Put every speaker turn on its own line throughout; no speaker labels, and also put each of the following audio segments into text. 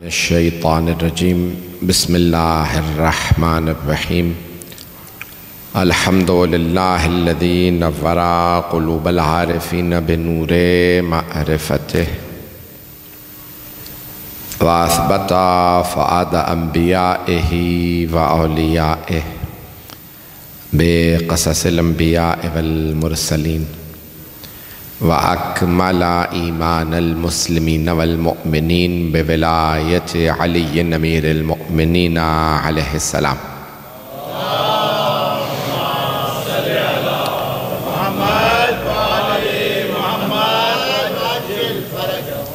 الشیطان الرجیم بسم اللہ الرحمن الرحیم الحمد للہ الذی نور قلوب العارفین بنور معرفتہ واثبت فؤاد انبیائہ واولیائہ بقصص الانبیاء والمرسلین وأكمل إيمان المسلمين والمؤمنين بولاية علي أمير المؤمنين عليه السلام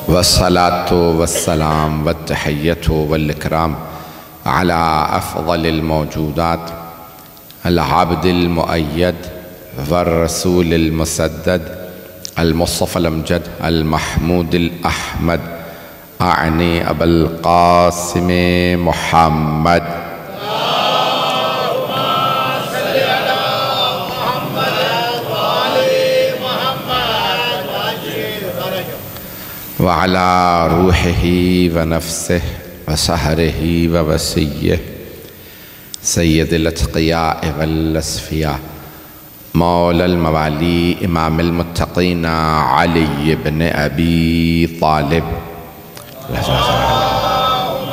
والصلاة والسلام والتحية والإكرام على أفضل الموجودات العبد المؤيد والرسول المسدد المصطفى الأمجد المحمود الأحمد أعني أبا القاسم محمد وعلى روحه ونفسه وسهره ووسيه سيد الأتقياء والأصفياء مولى الموالي إمام المتقين علي بن أبي طالب
اللهم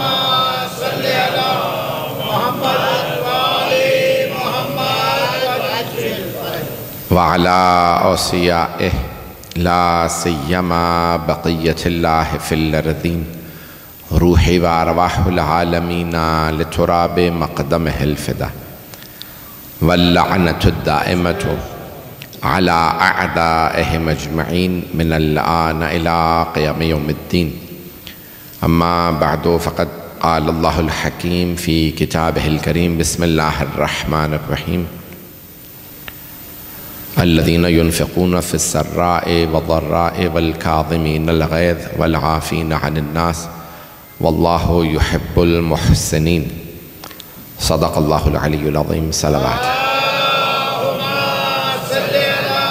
صل على محمد وآل محمد وعجل فرجه
وعلى أوصيائه لا سيما بقية الله في الأرضين روحي وأرواح العالمين لتراب مقدمه الفدا واللعنة الدائمة على أعدائهم أجمعين من الآن إلى قيام يوم الدين أما بعد فقد قال الله الحكيم في كتابه الكريم بسم الله الرحمن الرحيم الذين ينفقون في السراء والضراء والكاظمين الغيظ والعافين عن الناس والله يحب المحسنين صدق الله العلي العظيم صلوات
اللهم صل على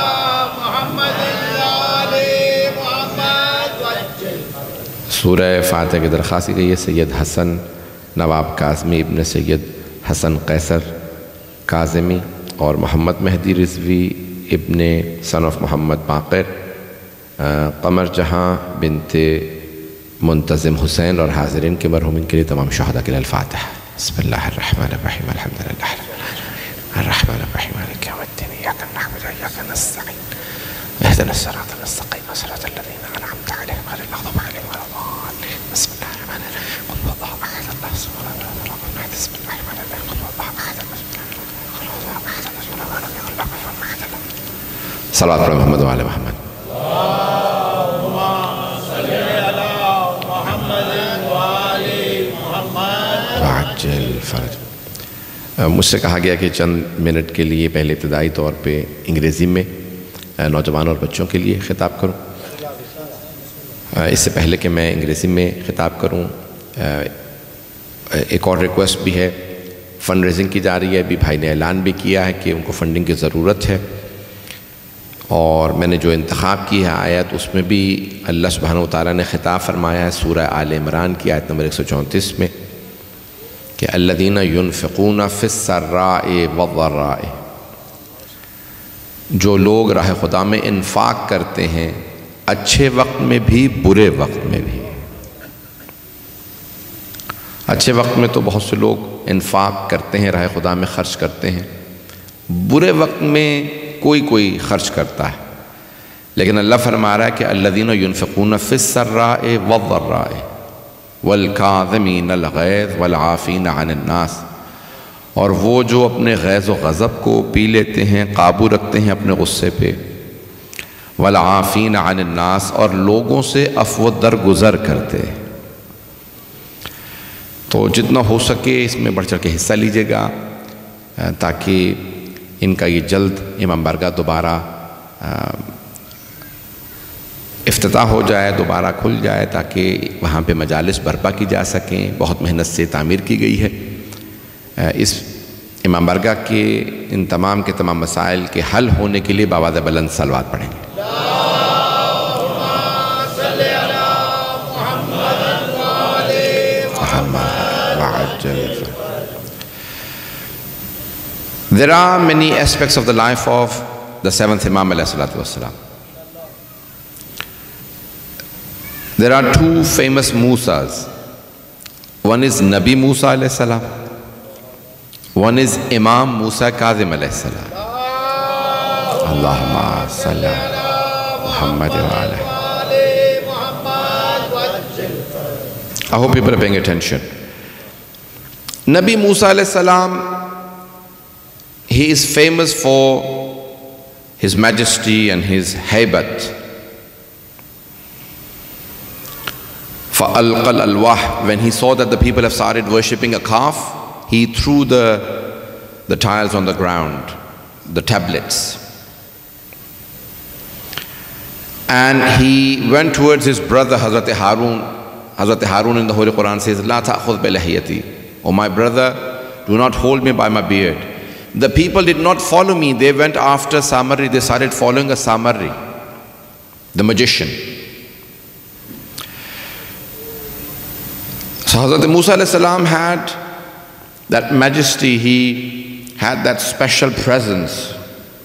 محمد وآل محمد وعجل فرجه
سورہ فاتحہ کی درخواست کی گئی ہے سید حسن نواب کاظمی ابن سید حسن قیصر کاظمی اور محمد مہدی رضوی ابن سن آف محمد باقر قمر جہاں بنت منتظم حسین اور حاضرین کے مرحومین کے لیے تمام شہداء کے لیے الفاتحہ بسم اللہ الرحمن الرحیم الحمد للہ الرحمن الرحیم مالک یوم الدین ایاک نعبد و ایاک نستعین اهدنا الصراط المستقیم صراط الذین انعمت علیہم غیر المغضوب علیہم ولا الضالین بسم اللہ الرحمن الرحیم قل هو الله احد الله الصمد لم يلد ولم يولد بسم الله الرحمن الرحیم قل هو الله احد قل هو الله احد الله لم يكن له كفوا احد صلوات علی محمد و آل محمد فرج مجھ سے کہا گیا کہ چند منٹ کے لیے پہلے ابتدائی طور پہ انگریزی میں نوجوانوں اور بچوں کے لیے خطاب کروں اس سے پہلے کہ میں انگریزی میں خطاب کروں ایک اور ریکویسٹ بھی ہے فنڈ ریزنگ کی جا رہی ہے ابھی بھائی نے اعلان بھی کیا ہے کہ ان کو فنڈنگ کی ضرورت ہے اور میں نے جو انتخاب کی ہے آیت اس میں بھی اللہ سبحانہ وتعالیٰ نے خطاب فرمایا ہے سورہ آل عمران کی آیت نمبر 134 میں کہ الذین ينفقون فی السراء والضراء جو لوگ راہ خدا میں انفاق کرتے ہیں اچھے وقت میں بھی برے وقت میں بھی اچھے وقت میں تو بہت سے لوگ انفاق کرتے ہیں راہ خدا میں خرچ کرتے ہیں برے وقت میں کوئی خرچ کرتا ہے لیکن اللہ فرما رہا ہے کہ الذین ينفقون فی السراء والضراء والکاظمین الغیظ والعافین عن الناس اور وہ جو اپنے غیظ و غضب کو پی لیتے ہیں قابو رکھتے ہیں اپنے غصے پہ والعافین عن الناس اور لوگوں سے عفو درگزر کرتے تو جتنا ہو سکے اس میں بڑھ چڑھ کے حصہ لیجیے گا تاکہ ان کا یہ جلد امام بارگاہ دوبارہ افتتاح ہو جائے دوبارہ کھل جائے تاکہ وہاں پہ مجالس برپا کی جا سکیں بہت محنت سے تعمیر کی گئی ہے اس امام بارگاہ کے ان تمام کے تمام مسائل کے حل ہونے کے لیے باواز بلند صلوات پڑھیں گے اللهم صل على محمد وآل وعجل. There are many aspects of the life of the seventh Imam alayhi salatu wasalam. There are two famous Musas. One is Nabi Musa alayhi salam. One is Imam Musa Kazim alayhi salam. Allahumma salli ala Muhammad wa ala. I hope people are paying attention. Nabi Musa alayhi salam, he is famous for his majesty and his haybat. فَأَلْقَى الْأَلْوَاحِ, when he saw that the people have started worshipping a calf, he threw the tiles on the ground, the tablets. And he went towards his brother Hazrat Harun. Hazrat Harun in the Holy Quran says, لَا تَأْخُذْ بِلَحِيَتِي, oh my brother, do not hold me by my beard. The people did not follow me, they went after Samari, they started following a Samari, the magician. So Hazrat Musa alayhi salam had that majesty, he had that special presence,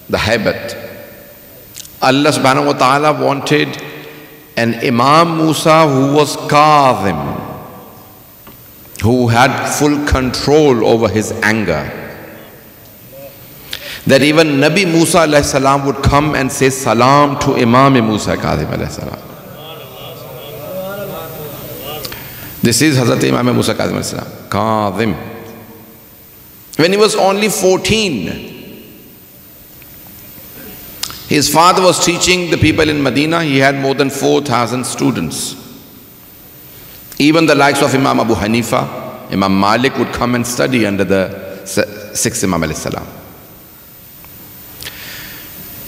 the haybat. Allah subhanahu wa ta'ala wanted an Imam Musa who was Kazim, who had full control over his anger. That even Nabi Musa alayhi salam would come and say salam to Imam Musa Kazim alayhi salam. This is Hazrat Imam Musa Kazim alayhi salam, Kazim. When he was only 14, his father was teaching the people in Medina. He had more than 4,000 students. Even the likes of Imam Abu Hanifa, Imam Malik would come and study under the sixth Imam alayhi salam.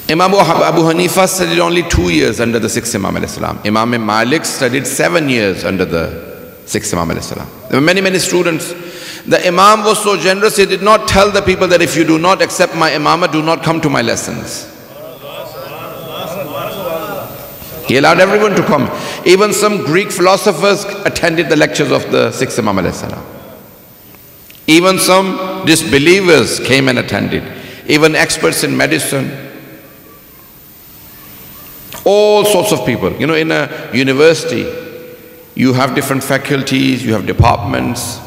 Imam Abu Hanifa studied only 2 years under the sixth Imam alayhi salam. Imam Malik studied 7 years under the sixth Imam alayhi salam. There were many students. The Imam was so generous, he did not tell the people that if you do not accept my Imamah, do not come to my lessons. He allowed everyone to come. Even some Greek philosophers attended the lectures of the sixth Imam alayhi salam. Even some disbelievers came and attended. Even experts in medicine. All sorts of people. You know, in a university, you have different faculties, you have departments.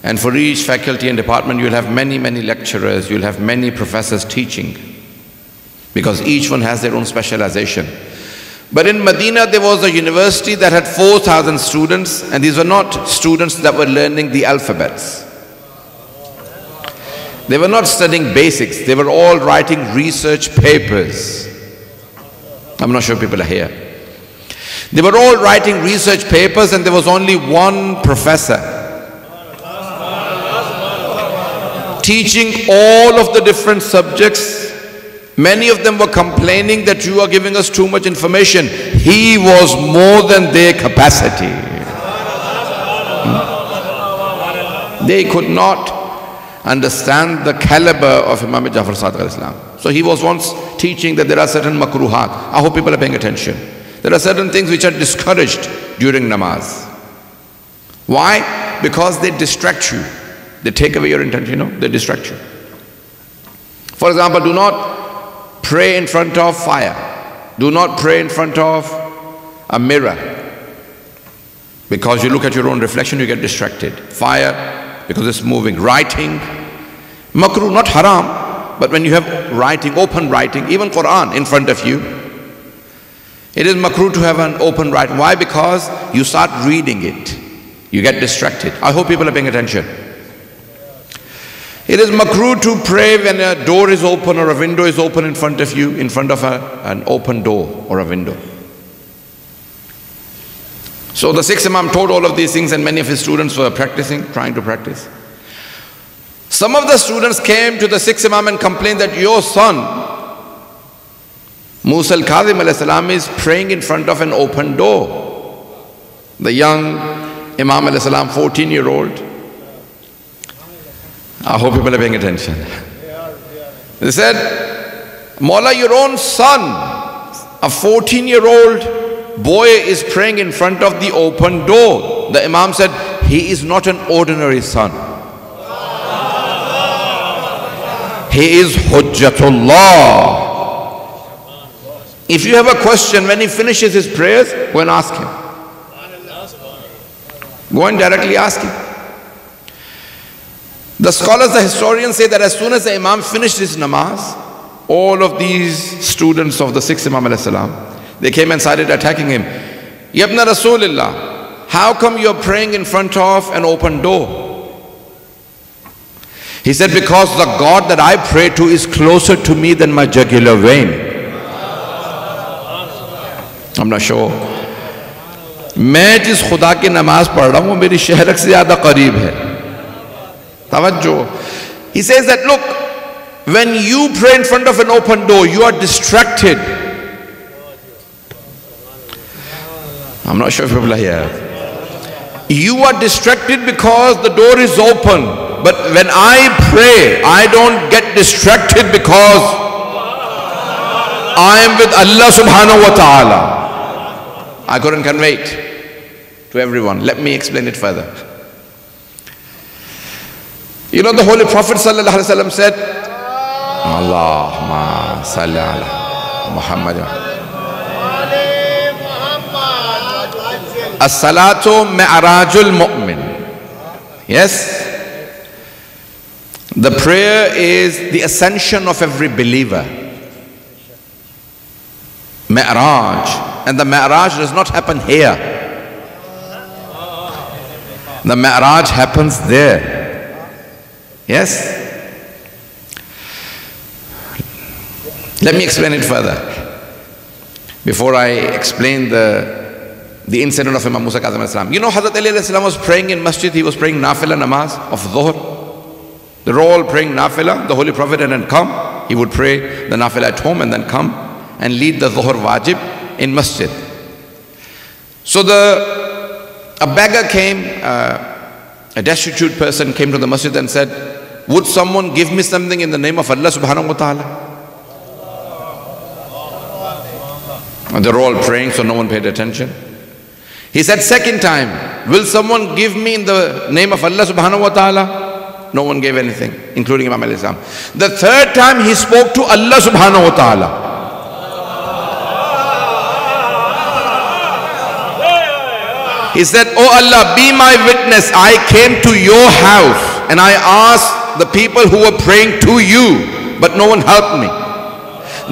And for each faculty and department, you'll have many lecturers, you'll have many professors teaching. Because each one has their own specialization. But in Medina, there was a university that had 4,000 students, and these were not students that were learning the alphabets. They were not studying basics, they were all writing research papers. I'm not sure people are here. They were all writing research papers, and there was only one professor teaching all of the different subjects. Many of them were complaining that you are giving us too much information. He was more than their capacity. They could not understand the caliber of Imam Jafar Sadiq al-Islam. So he was once teaching that there are certain makruhat. I hope people are paying attention. There are certain things which are discouraged during namaz. Why? Because they distract you. They take away your intention, you know, they distract you. For example, do not pray in front of fire. Do not pray in front of a mirror. Because you look at your own reflection, you get distracted. Fire, because it's moving. Writing, makruh, not haram, but when you have writing, open writing, even Quran in front of you, it is makruh to have an open writing. Why? Because you start reading it. You get distracted. I hope people are paying attention. It is makruh to pray when a door is open or a window is open in front of you, in front of an open door or a window. So the sixth Imam taught all of these things, and many of his students were practicing, trying to practice. Some of the students came to the sixth Imam and complained that your son, Musa al-Kazim alayhi salam, is praying in front of an open door. The young Imam alayhi salam, 14-year-old, I hope people are paying attention. They said, Mawla, your own son, a 14-year-old boy, is praying in front of the open door. The Imam said, he is not an ordinary son. He is Hujjatullah. If you have a question when he finishes his prayers, go and ask him. Go and directly ask him. The scholars, the historians say that as soon as the Imam finished his namaz, all of these students of the sixth Imam alayhi salam, they came and started attacking him. Yabna Rasulullah, how come you're praying in front of an open door? He said, because the God that I pray to is closer to me than my jugular vein. I'm not sure. میں جس خدا کی نماز پڑھ رہا ہوں وہ میری شہرک سے زیادہ قریب ہے. توجہ. He says that look, when you pray in front of an open door, you are distracted. I'm not sure if people are here. You are distracted because the door is open. But when I pray, I don't get distracted because I am with Allah subhanahu wa ta'ala. I couldn't convey it to everyone. Let me explain it further. You know, the Holy Prophet sallallahu alaihi wasallam said, Allahumma salli ala Muhammad. As-salatu mi'rajul mu'min. Yes? The prayer is the ascension of every believer. Mi'raj. And the Mi'raj does not happen here. The Mi'raj happens there. Yes? Let me explain it further. Before I explain the incident of Imam Musa Kazim alayhi salam. You know, Hazrat Ali alayhi salam was praying in masjid. He was praying nafila namaz of dhuhr. They were all praying nafila. The Holy Prophet hadn't come. He would pray the nafila at home and then come and lead the dhuhr wajib in masjid. So a beggar came, a destitute person came to the masjid and said, would someone give me something in the name of Allah subhanahu wa ta'ala? And they're all praying, so no one paid attention. He said second time, will someone give me in the name of Allah subhanahu wa ta'ala? No one gave anything, including Imam alayhi salam. The third time he spoke to Allah subhanahu wa ta'ala. He said, oh Allah, be my witness. I came to your house and I asked the people who were praying to you, but no one helped me.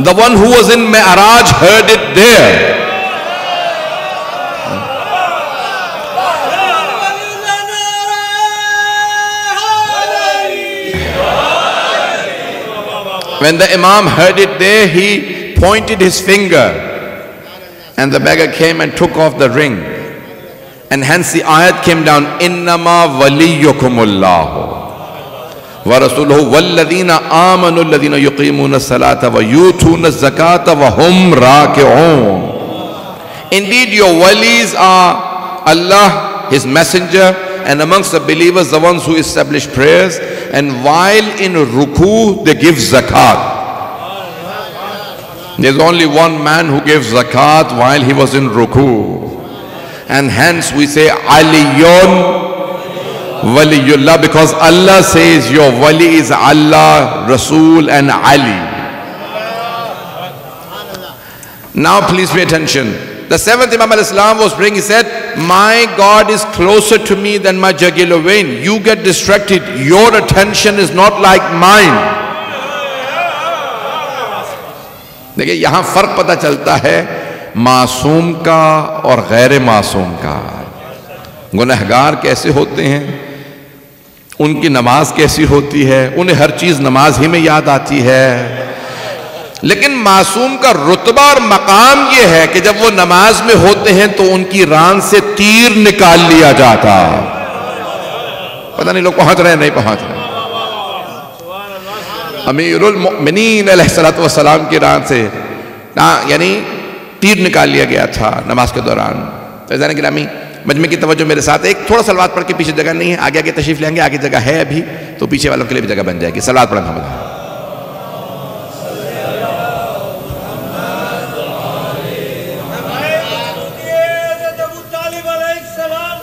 The one who was in Mi'raj heard it there. When the Imam heard it there, he pointed his finger and the beggar came and took off the ring. And hence the ayat came down, Innama waliyukumullahu wa rasuluhu walladhina amanu alladhina yuqimuna salata wa yutuna zakata wa hum raki'un. Indeed, your walis are Allah, His messenger, and amongst the believers, the ones who establish prayers, and while in ruku, they give zakat. There's only one man who gave zakat while he was in ruku. And hence we say Aliyun Waliyullah, because Allah says your wali is Allah, Rasul and Ali. Now please pay attention. The seventh Imam al-Islam was praying, he said, my God is closer to me than my jugular vein. You get distracted. Your attention is not like mine. دیکھیں یہاں فرق پتہ چلتا ہے معصوم کا اور غیر معصوم کا. گنہگار کیسے ہوتے ہیں, ان کی نماز کیسی ہوتی ہے, انہیں ہر چیز نماز ہی میں یاد آتی ہے. لیکن معصوم کا رتبہ اور مقام یہ ہے کہ جب وہ نماز میں ہوتے ہیں تو ان کی ران سے تیر نکال لیا جاتا. پتہ نہیں لوگ پہنچ رہے ہیں نہیں پہنچ رہے. امیر المؤمنین علیہ السلام کی ران سے یعنی تیر نکال لیا گیا تھا نماز کے دوران. فیضان گرامی, مجمع کی توجہ میرے ساتھ, ایک تھوڑا سلوات پڑھ کے پیچھے جگہ نہیں ہے, آگے آگے تشریف لیں گے, آگے جگہ ہے ابھی تو پیچھے والوں کے لیے بھی جگہ بن جائے گی. سلوات پڑھیں محمد.
ابو طالب علیہ السلام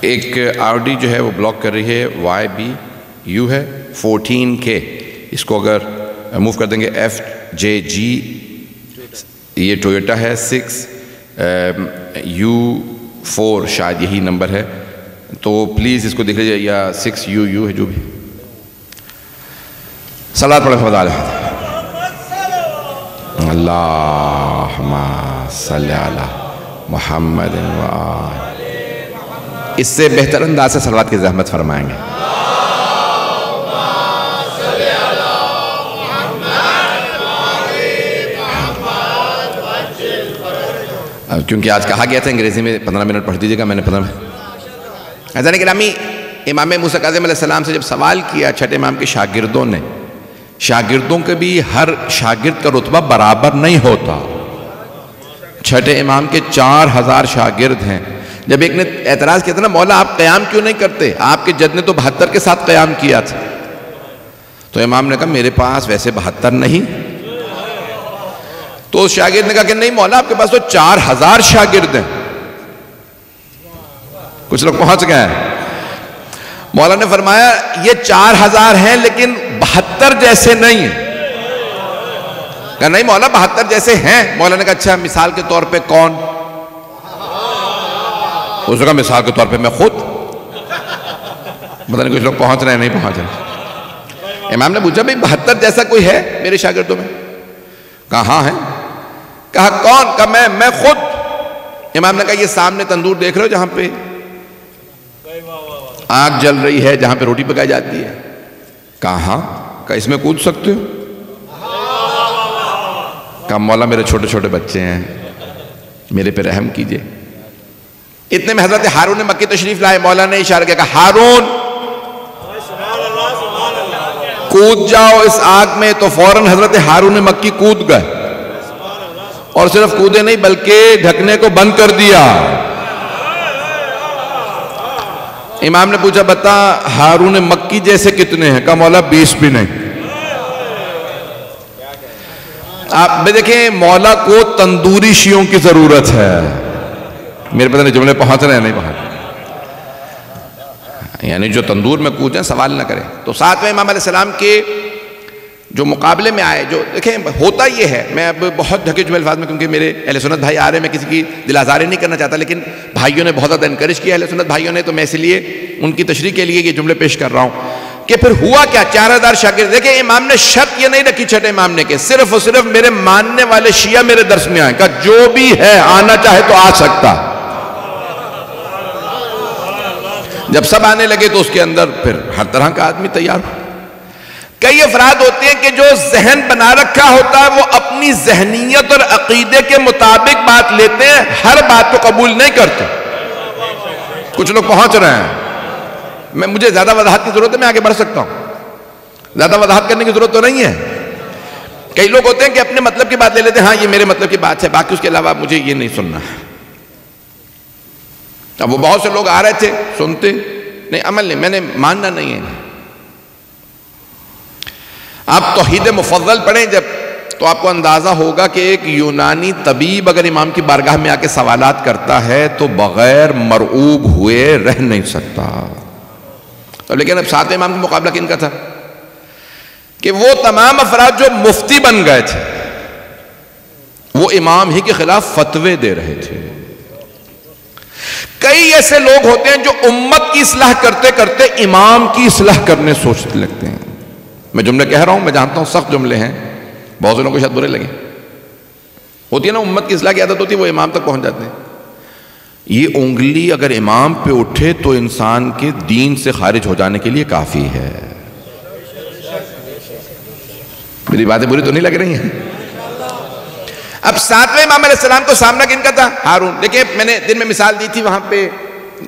ایک آڈی جو ہے وہ بلاک کر رہی ہے YBU ہے 14K، اس کو اگر موو کر دیں گے FJG، یہ ٹویوٹا ہے 6U4 شاید یہی نمبر ہے، تو پلیز اس کو دیکھ لیجیے، یا 6UU ہے جو بھی. صلوات پڑھیں خدا علیہ اللہم صلی علی محمد وآل. اس سے بہتر انداز سے صلوات کی زحمت فرمائیں گے. کیونکہ آج کہا گیا تھا انگریزی میں 15 منٹ پڑھ دیجیے گا، میں نے 15 منٹ. حضرت گرامی، امام موسیٰ کاظم علیہ السلام سے جب سوال کیا چھٹے امام کے شاگردوں نے، شاگردوں کے بھی ہر شاگرد کا رتبہ برابر نہیں ہوتا. چھٹے امام کے 4000 شاگرد ہیں. جب ایک نے اعتراض کیا تھا نا، مولا آپ قیام کیوں نہیں کرتے، آپ کے جد نے تو 72 کے ساتھ قیام کیا تھا، تو امام نے کہا میرے پاس ویسے 72 نہیں. تو اس شاگرد نے کہا کہ نہیں مولا آپ کے پاس تو 4000 شاگرد ہیں. کچھ لوگ پہنچ گئے ہیں. مولا نے فرمایا یہ 4000 ہیں لیکن 72 جیسے نہیں ہیں. کہا نہیں مولا 72 جیسے ہیں. مولا نے کہا اچھا مثال کے طور پہ کون؟ اس نے کہا مثال کے طور پہ میں خود. پتہ نہیں کچھ لوگ پہنچ رہے ہیں نہیں پہنچ رہے. امام نے پوچھا بھئی 72 جیسا کوئی ہے میرے شاگردوں میں؟ کہا ہاں ہے. کہا کون؟ کہا میں خود. امام نے کہا یہ سامنے تندور دیکھ رہے ہو جہاں پہ آگ جل رہی ہے، جہاں پہ روٹی پکائی جاتی ہے؟ کہا ہاں. کہا اس میں کود سکتے ہو؟ کہا مولا میرے چھوٹے چھوٹے بچے ہیں، میرے پہ رحم کیجئے. اتنے میں حضرت ہارون مکی تشریف لائے. مولا نے اشارہ کیا، کہا ہارون کود جاؤ اس آگ میں. تو فوراً حضرت ہارون مکی کود گئے، اور صرف کودے نہیں بلکہ ڈھکنے کو بند کر دیا. امام نے پوچھا بتا ہارون مکی جیسے کتنے ہیں؟ کہا مولا 20 بھی نہیں. آپ دیکھیں مولا کو تندوری شیعوں کی ضرورت ہے. میرے پتہ نہیں جملے پہنچ رہے ہیں نہیں پہنچ رہے، یعنی جو تندور میں کودیں سوال نہ کریں. تو ساتویں امام علیہ السلام کے جو مقابلے میں آئے، جو دیکھیں ہوتا یہ ہے، میں اب بہت ڈھکے چمے الفاظ میں کیونکہ میرے اہل سنت بھائی آ رہے ہیں، میں کسی کی دل آزاری نہیں کرنا چاہتا، لیکن بھائیوں نے بہت زیادہ انکریج کیا اہل سنت بھائیوں نے، تو میں اس لیے ان کی تشریح کے لیے یہ جملے پیش کر رہا ہوں کہ پھر ہوا کیا. 4000 شاگرد. دیکھیں امام نے شرط یہ نہیں رکھی چھٹے امام نے کہ صرف اور صرف میرے ماننے والے شیعہ میرے درس میں آئیں. کہا جو بھی ہے آنا چاہے تو آ سکتا. جب سب آنے لگے تو اس کے اندر پھر ہر طرح کا آدمی تیار ہو. کئی افراد ہوتے ہیں کہ جو ذہن بنا رکھا ہوتا ہے وہ اپنی ذہنیت اور عقیدے کے مطابق بات لیتے ہیں، ہر بات کو قبول نہیں کرتے. کچھ لوگ پہنچ رہے ہیں. مجھے زیادہ وضاحت کی ضرورت ہے، میں آگے بڑھ سکتا ہوں، زیادہ وضاحت کرنے کی ضرورت تو نہیں ہے. کئی لوگ ہوتے ہیں کہ اپنے مطلب کی بات لے لیتے ہیں، ہاں یہ میرے مطلب کی بات ہے، باقی اس کے علاوہ مجھے یہ نہیں سننا. اب وہ بہت سے لوگ آ رہے تھے، سنتے نہیں، عمل نہیں، میں نے ماننا نہیں ہے. آپ توحید مفضل پڑھیں جب، تو آپ کو اندازہ ہوگا کہ ایک یونانی طبیب اگر امام کی بارگاہ میں آ کے سوالات کرتا ہے تو بغیر مرعوب ہوئے رہ نہیں سکتا. لیکن اب ساتویں امام کا مقابلہ کن کا تھا کہ وہ تمام افراد جو مفتی بن گئے تھے وہ امام ہی کے خلاف فتوے دے رہے تھے. کئی ایسے لوگ ہوتے ہیں جو امت کی اصلاح کرتے کرتے امام کی اصلاح کرنے سوچنے لگتے ہیں. میں جملے کہہ رہا ہوں، میں جانتا ہوں سخت جملے ہیں، بہت سے لوگوں کو شاید برے لگیں. ہوتی ہے نا امت کی اصلاح کی عادت ہوتی ہے، وہ امام تک پہنچ جاتے ہیں. یہ انگلی اگر امام پہ اٹھے تو انسان کے دین سے خارج ہو جانے کے لیے کافی ہے. میری باتیں بری تو نہیں لگ رہی ہیں؟ اب ساتویں امام علیہ السلام کو سامنا کن کا تھا؟ ہارون. دیکھیں میں نے دن میں مثال دی تھی وہاں پہ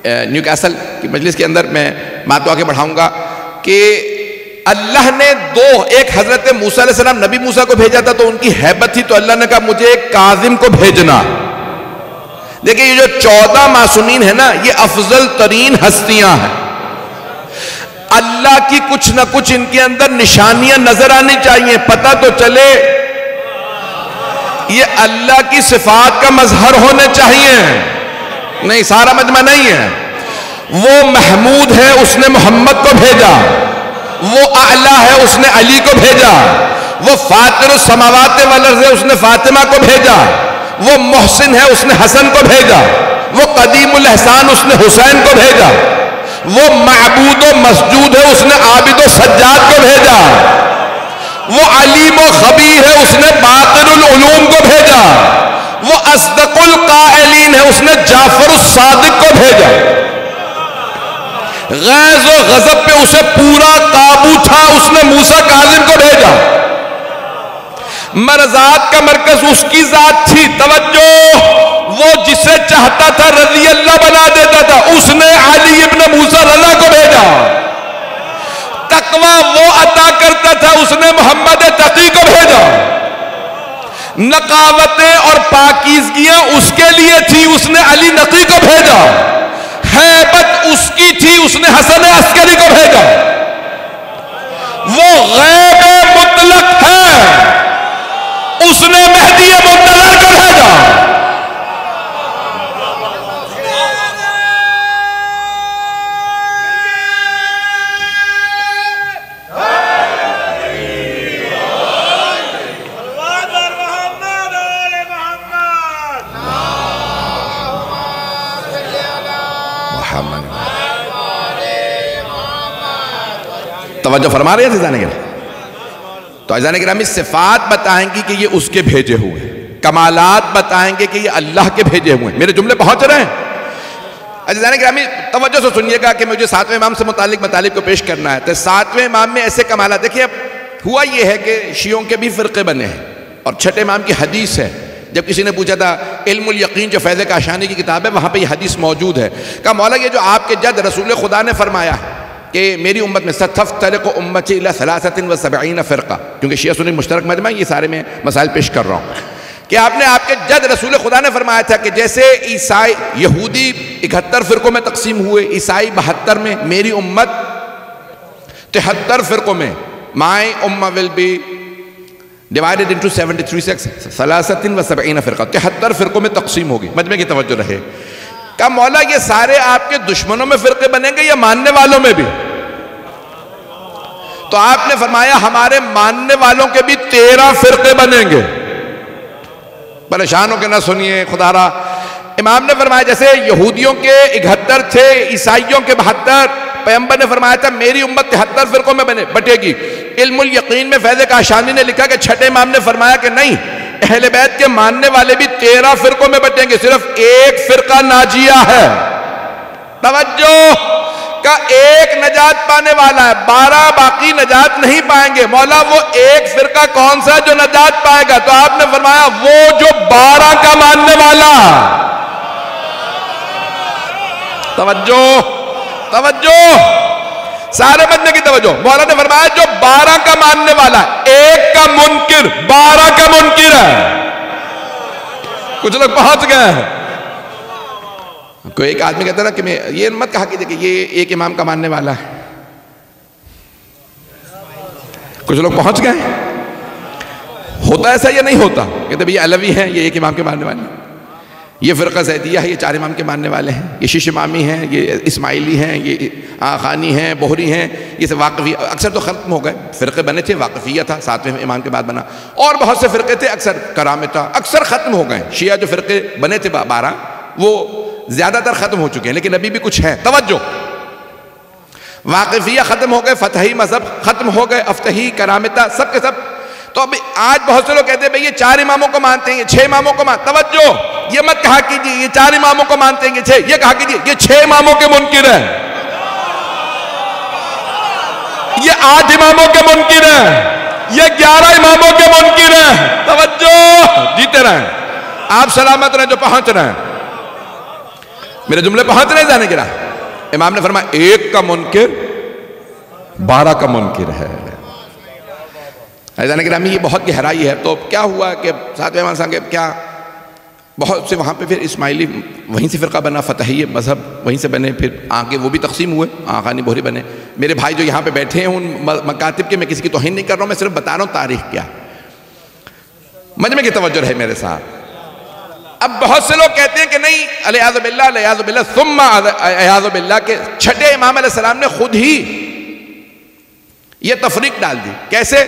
نیو کیسل کی مجلس کے اندر، میں بات کو آگے بڑھاؤں گا کہ اللہ نے ایک حضرت موسیٰ علیہ السلام نبی موسیٰ کو بھیجا تھا تو ان کی ہیبت تھی، تو اللہ نے کہا مجھے ایک کاظم کو بھیجنا. دیکھیں یہ جو 14 معصومین ہیں نا، یہ افضل ترین ہستیاں ہیں. اللہ کی کچھ نہ کچھ ان کے اندر نشانیاں نظر آنی چاہیے، پتہ تو چلے یہ اللہ کی صفات کا مظہر ہونے چاہیے. نہیں، سارا مجمع نہیں ہے. وہ محمود ہے، اس نے محمد کو بھیجا. وہ اعلیٰ ہے، اس نے علی کو بھیجا. وہ فاطر السماوات والارض ہے، اس نے فاطمہ کو بھیجا. وہ محسن ہے، اس نے حسن کو بھیجا. وہ قدیم الاحسان، اس نے حسین کو بھیجا. وہ معبود و مسجود ہے، اس نے عابد و سجاد کو بھیجا. وہ علیم و خبیر ہے، اس نے باطن العلوم کو بھیجا. وہ اصدق القائلین ہے، اس نے جعفر الصادق کو بھیجا. غیظ و غضب پہ اسے پورا قابو تھا، اس نے موسیٰ کاظم کو بھیجا. مرضات کا مرکز اس کی ذات تھی. توجہ، وہ جسے چاہتا تھا رضی اللہ بنا دیتا تھا. اس نے علی ابن موسیٰ رضا کو بھیجا. تقویٰ وہ عطا کرتا تھا، اس نے محمد تقی کو بھیجا. نقاوتیں اور پاکیزگیاں اس کے لیے تھی، اس نے علی نقی کو بھیجا. ہیبت اس کی تھی، اس نے حسن عسکری کو بھیجا. وہ غیب مطلق ہے، اس نے مہدی منتظر کو بھیجا. توجہ فرما رہے ہیں عزیزان کرام. تو عزیزان کرام صفات بتائیں گی کہ یہ اس کے بھیجے ہوئے، کمالات بتائیں گے کہ یہ اللہ کے بھیجے ہوئے. میرے جملے پہنچ رہے ہیں عزیزان کرام؟ توجہ سے سنیے گا کہ مجھے 7ویں امام سے متعلق مطالب کو پیش کرنا ہے. تو 7ویں امام میں ایسے کمالات دیکھیں. اب ہوا یہ ہے کہ شیعوں کے بھی فرقے بنے ہیں، اور 6 امام کی حدیث ہے. جب کسی نے پوچھا تھا علم الیقین جو فیض کاشانی کی کتاب ہے، وہاں پہ یہ حدیث موجود ہے. کہا مولا یہ جو آپ کے جد رسول خدا نے فرمایا کہ میری امت میں ستفترق امتی الی 73 فرقہ، کیونکہ شیعہ سنی مشترک مجمع یہ سارے میں مسائل پیش کر رہا ہوں، کہ آپ نے آپ کے جد رسول خدا نے فرمایا تھا کہ جیسے عیسائی یہودی 71 فرقوں میں تقسیم ہوئے، عیسائی 72 میں، میری امت 73 فرقوں میں. My ummah will be divided into 73 فرقہ، 73 فرقوں میں تقسیم ہوگی. مجمع کی توجہ رہے. کہا مولا یہ سارے آپ کے دشمنوں میں فرقے بنیں گے یا ماننے والوں میں بھی؟ تو آپ نے فرمایا ہمارے ماننے والوں کے بھی 13 فرقے بنیں گے. پریشان ہو کے نہ سنیے خدا را. امام نے فرمایا جیسے یہودیوں کے 71 تھے، عیسائیوں کے 72، پیغمبر نے فرمایا تھا میری امت 73 فرقوں میں بٹے گی. علم الیقین میں فیض کاشانی نے لکھا کہ 6 امام نے فرمایا کہ نہیں، اہل بیت کے ماننے والے بھی 13 فرقوں میں بٹیں گے، صرف ایک فرقہ ناجیہ ہے. توجہ، کا ایک نجات پانے والا ہے، 12 باقی نجات نہیں پائیں گے. مولا وہ ایک فرقہ کون سا جو نجات پائے گا؟ تو آپ نے فرمایا وہ جو 12 کا ماننے والا. توجہ توجہ، سارے مجمع کی توجہ. مولا نے فرمایا جو 12 کا ماننے والا ہے، ایک کا منکر، 12 کا منکر ہے. کچھ لوگ پہنچ گئے ہیں. کوئی ایک آدمی کہتا ہے نا کہ میں یہ مت کہا کہ یہ ایک امام کا ماننے والا ہے. کچھ لوگ پہنچ گئے ہیں. ہوتا ایسا یا نہیں ہوتا؟ کہتے ہیں یہ علوی ہیں، یہ ایک امام کے ماننے والے ہیں. یہ فرقہ زیدیہ ہے، یہ 4 امام کے ماننے والے ہیں. یہ شیش امامی ہیں، یہ اسماعیلی ہیں، یہ آخانی ہیں، بہری ہیں، یہ سے واقفی. اکثر تو ختم ہو گئے، فرقے بنے تھے. واقفیہ تھا 7ویں امام کے بعد بنا، اور بہت سے فرقے تھے. اکثر کرامتہ اکثر ختم ہو گئے. شیعہ جو فرقے بنے تھے 12 وہ زیادہ تر ختم ہو چکے ہیں، لیکن ابھی بھی کچھ ہیں. توجہ، واقفیہ ختم ہو گئے، فتحی مذہب ختم ہو گئے، افتحی، کرامتہ، سب کے سب. تو اب آج بہت سے لوگ کہتے ہیں بھئی یہ 4 اماموں کو مانتے ہیں، یہ 6 اماموں کو مانتے ہیں. توجہ، یہ مت کہا کیجئے یہ 4 اماموں کو مانتے ہیں، یہ 6. یہ کہا کیجئے یہ 6 اماموں کے منکر ہیں، یہ 8 اماموں کے منکر ہیں، یہ 11 اماموں کے منکر ہیں. توجہ، جیتے رہیں. آپ سلامت رہیں جو پہنچ رہے ہیں. میرے جملے پہنچ رہے ہیں جانے گرا. امام نے فرمایا ایک کا منکر 12 کا منکر ہے. جانے گرامی یہ بہت گہرائی ہے. تو کیا ہوا کہ 7ویں امام صاحب کیا بہت سے وہاں پہ پھر اسماعیلی وہیں سے فرقہ بنا، فتحی مذہب وہیں سے بنے، پھر آگے وہ بھی تقسیم ہوئے، آخانی بہری بنے. میرے بھائی جو یہاں پہ بیٹھے ہیں ان مکاتب کے میں کسی کی توہین نہیں کر رہا ہوں، میں صرف بتا رہا ہوں تاریخ کیا. مجمع کی توجہ رہے میرے ساتھ. اب بہت سے لوگ کہتے ہیں کہ نہیں الیاذ باللہ ثم الیاذ باللہ کہ چھٹے امام علیہ السلام نے خود ہی یہ تفریق ڈال دی. کیسے؟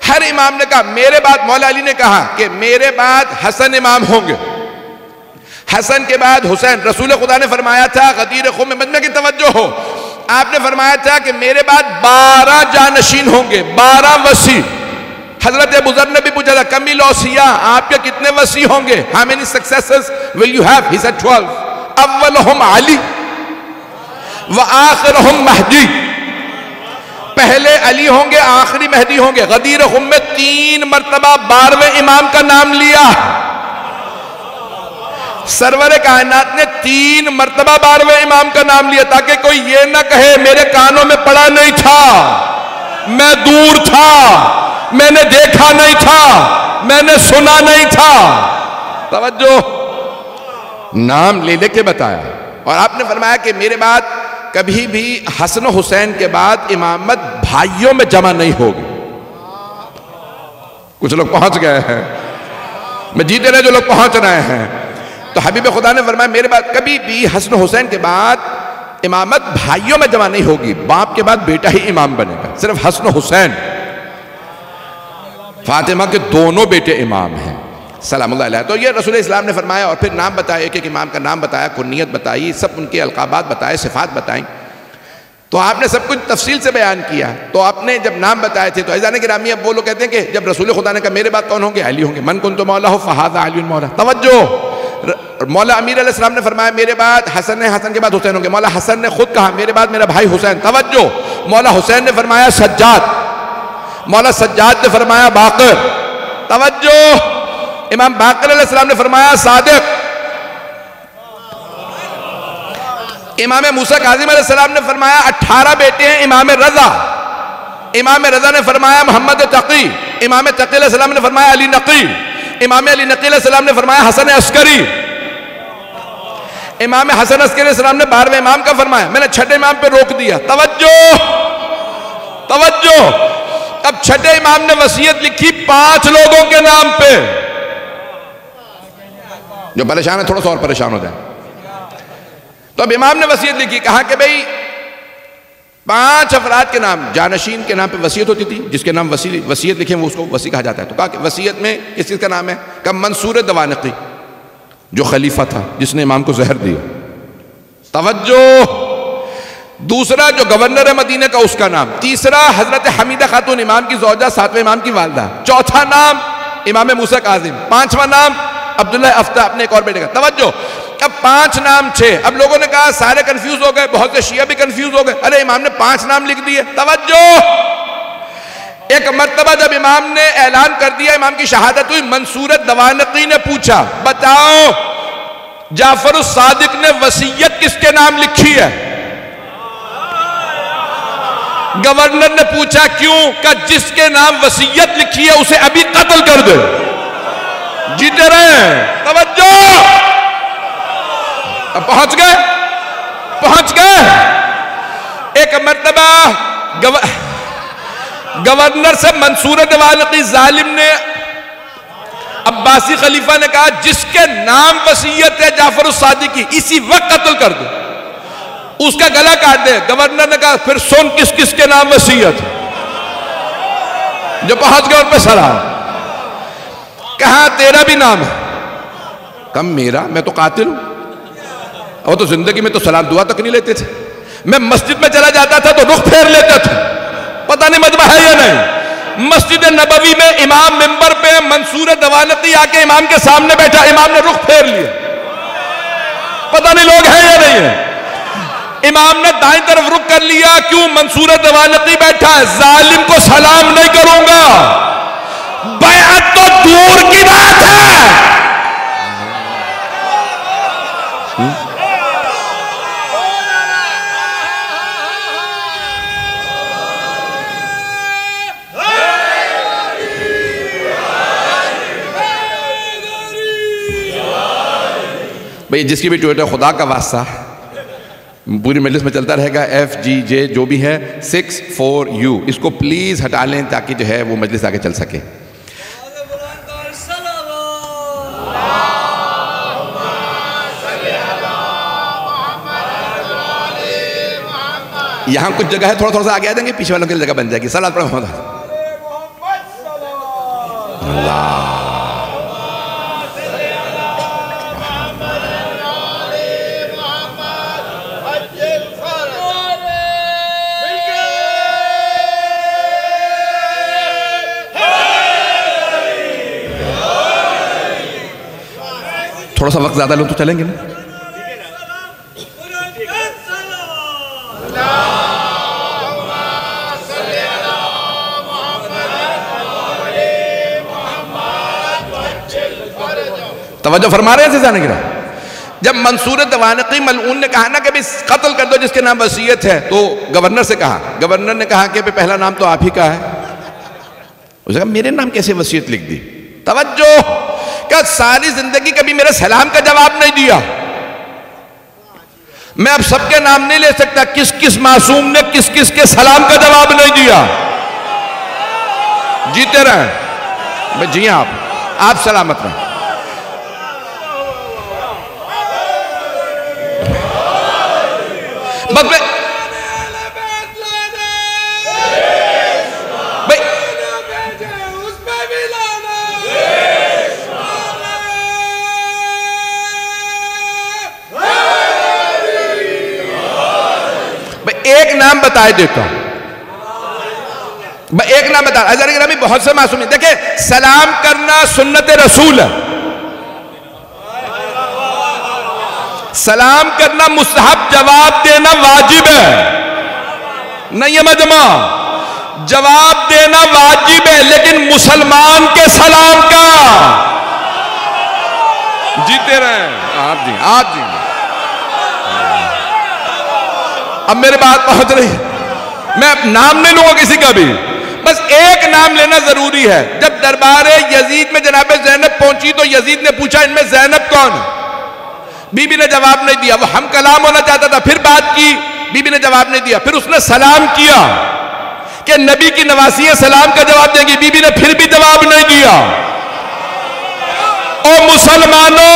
ہر امام نے کہا میرے بعد، مولا علی نے کہا کہ میرے بعد حسن امام ہوں گے، حسن کے بعد حسین. رسول خدا نے فرمایا تھا غدیر خم میں، مجمع کی توجہ ہو، آپ نے فرمایا تھا کہ میرے بعد 12 جانشین ہوں گے، 12 وصی. حضرت ابو ذر نے بھی پوچھا تھا کمیل اوصیاء آپ کے کتنے وصی ہوں گے؟ How many successors will you have? He said 12. اولہم علی وآخرہم مہدی. پہلے علی ہوں گے، آخری مہدی ہوں گے. غدیر خم میں 3 مرتبہ 12ویں امام کا نام لیا. سرور کائنات نے 3 مرتبہ 12ویں امام کا نام لیا تاکہ کوئی یہ نہ کہے میرے کانوں میں پڑا نہیں تھا، میں دور تھا، میں نے دیکھا نہیں تھا، میں نے سنا نہیں تھا. توجہ، نام لے لے کے بتایا. اور آپ نے فرمایا کہ میرے بعد کبھی بھی حسن و حسین کے بعد امامت بھائیوں میں جمع نہیں ہوگی. کچھ لوگ پہنچ گئے ہیں، میں جیتے رہے جو لوگ پہنچ رہے ہیں. تو حبیب خدا نے فرمایا میرے بعد کبھی بھی حسن و حسین کے بعد امامت بھائیوں میں جمع نہیں ہوگی، باپ کے بعد بیٹا ہی امام بنے گا. صرف حسن و حسین، فاطمہ کے دونوں بیٹے امام ہیں سلام اللہ علیہ. تو یہ رسول اسلام نے فرمایا اور پھر نام بتایا، ایک ایک امام کا نام بتایا، کنیت بتائی، سب ان کے القابات بتائے، صفات بتائیں. تو آپ نے سب کچھ تفصیل سے بیان کیا. تو آپ نے جب نام بتائے تھے تو عزیزان گرامی اب وہ لوگ کہتے ہیں کہ جب رسول خدا نے کہا میرے بعد کون ہوں گے؟ علی ہوں گے. من کنت مولا فہذا علی مولا. توجہ، مولا امیر علیہ السلام نے فرمایا میرے بعد حسن ہے، حسن کے بعد حسین ہوں گے. مولا حسن نے خود کہا میرے بعد میرا بھائی حسین. توجہ، مولا حسین نے فرمایا سجاد، مولا سجاد نے فرمایا باقر. توجہ، امام باقر علیہ السلام نے فرمایا صادق. امام موسیٰ کاظم علیہ السلام نے فرمایا 18 بیٹے ہیں امام رضا. امام رضا نے فرمایا محمد تقی. امام تقی علیہ السلام نے فرمایا علی نقی. امام علی نقی علیہ السلام نے فرمایا حسن عسکری. امام حسن عسکری علیہ السلام نے 12ویں امام کا فرمایا. میں نے چھٹے امام پہ روک دیا. توجہ توجہ، اب چھٹے امام نے وصیت لکھی 5 لوگوں کے نام پہ. جو پریشان ہے تھوڑا سا اور پریشان ہو جائے. تو اب امام نے وصیت لکھی، کہا کہ بھئی 5 افراد کے نام، جانشین کے نام پہ وصیت ہوتی تھی، جس کے نام وصیت لکھیں وہ اس کو وصی کہا جاتا ہے. تو کہا کہ وصیت میں کس چیز کا نام ہے؟ کہ منصور دوانقی جو خلیفہ تھا جس نے امام کو زہر دیا. توجہ، دوسرا جو گورنر مدینہ کا اس کا نام. تیسرا حضرت حمیدہ خاتون امام کی زوجہ 7ویں امام کی والدہ. چوتھا نام امام موسیٰ کاظم. 5واں نام عبداللہ افتح اپنے ایک اور بیٹے کا. توجہ، اب 5 نام 6. اب لوگوں نے کہا سارے کنفیوز ہو گئے، بہت سے شیعہ بھی کنفیوز ہو گئے، ارے امام نے 5 نام لکھ دیے. توجہ، ایک مرتبہ جب امام نے اعلان کر دیا، امام کی شہادت ہوئی، منصور دوانقی نے پوچھا بتاؤ جعفر الصادق نے وصیت کس کے نام لکھی ہے؟ گورنر نے پوچھا کیوں؟ کہ جس کے نام وصیت لکھی ہے اسے ابھی قتل کر دے. جیتے رہے. توجہ، اب پہنچ گئے. ایک مرتبہ گورنر سے منصور دوانقی ظالم نے عباسی خلیفہ نے کہا جس کے نام وصیت ہے جعفر الصادق کی اسی وقت قتل کر دو، اس کا گلا کاٹ دے. گورنر نے کہا پھر سن کس کس کے نام وصیت. جو پہنچ گئے ان پہ سرا. کہا تیرا بھی نام ہے. کم میرا، میں تو قاتل ہوں. وہ تو زندگی میں تو سلام دعا تک نہیں لیتے تھے. میں مسجد میں چلا جاتا تھا تو رخ پھیر لیتے تھے. پتہ نہیں مجمع ہے یا نہیں. مسجد نبوی میں امام منبر پہ منصور دوانقی آ کے امام کے سامنے بیٹھا، امام نے رخ پھیر لیا. پتہ نہیں لوگ ہیں یا نہیں ہیں. امام نے دائیں طرف رخ کر لیا. کیوں؟ منصور دوانقی بیٹھا ہے. ظالم کو سلام نہیں کروں گا. بیعت تو دور کی بات ہے. بھئی جس کی بھی ٹویٹر خدا کا واسطہ پوری مجلس میں چلتا رہے گا، FGJ جو بھی ہے 64U اس کو پلیز ہٹا لیں تاکہ جو ہے وہ مجلس آگے چل سکے. یہاں کچھ جگہ ہے، تھوڑا سا آگے آ جائیں گے، پیچھے والوں کے لیے جگہ بن جائے گی. صلوات پڑھو محمد. اللہ تھوڑا سا وقت زیادہ لوگ تو چلیں گے نا. توجہ فرما رہے ہیں سے گرا. جب منصور دوانقی ملعون نے کہا نا کہ قتل کر دو جس کے نام وصیت ہے، تو گورنر سے کہا. گورنر نے کہا کہ پہلا نام تو آپ ہی کا ہے. اس نے کہا میرے نام کیسے وصیت لکھ دی؟ توجہ کہ ساری زندگی کبھی میرے سلام کا جواب نہیں دیا. میں اب سب کے نام نہیں لے سکتا، کس کس معصوم نے کس کس کے سلام کا جواب نہیں دیا. جیتے رہیں جی آپ سلامت رہیں. بس ایک نام بتائے دیتا ہوں. ایک نام بتا. حضرت گرامی بہت سے معصوم ہیں. دیکھیں سلام کرنا سنت رسول ہے، سلام کرنا مستحب، جواب دینا واجب ہے. نہیں ہے مجمع، جواب دینا واجب ہے لیکن مسلمان کے سلام کا. جیتے رہیں آپ جی. اب میرے بات پہنچ رہی ہے، میں نام نہیں لوں گا کسی کا بھی، بس ایک نام لینا ضروری ہے. جب دربار یزید میں جناب زینب پہنچی تو یزید نے پوچھا ان میں زینب کون ہے؟ بی بی نے جواب نہیں دیا. وہ ہم کلام ہونا چاہتا تھا، پھر بات کی، بی بی نے جواب نہیں دیا. پھر اس نے سلام کیا کہ نبی کی نواسی سلام کا جواب دیں گی، بی بی نے پھر بھی جواب نہیں دیا. او مسلمانوں،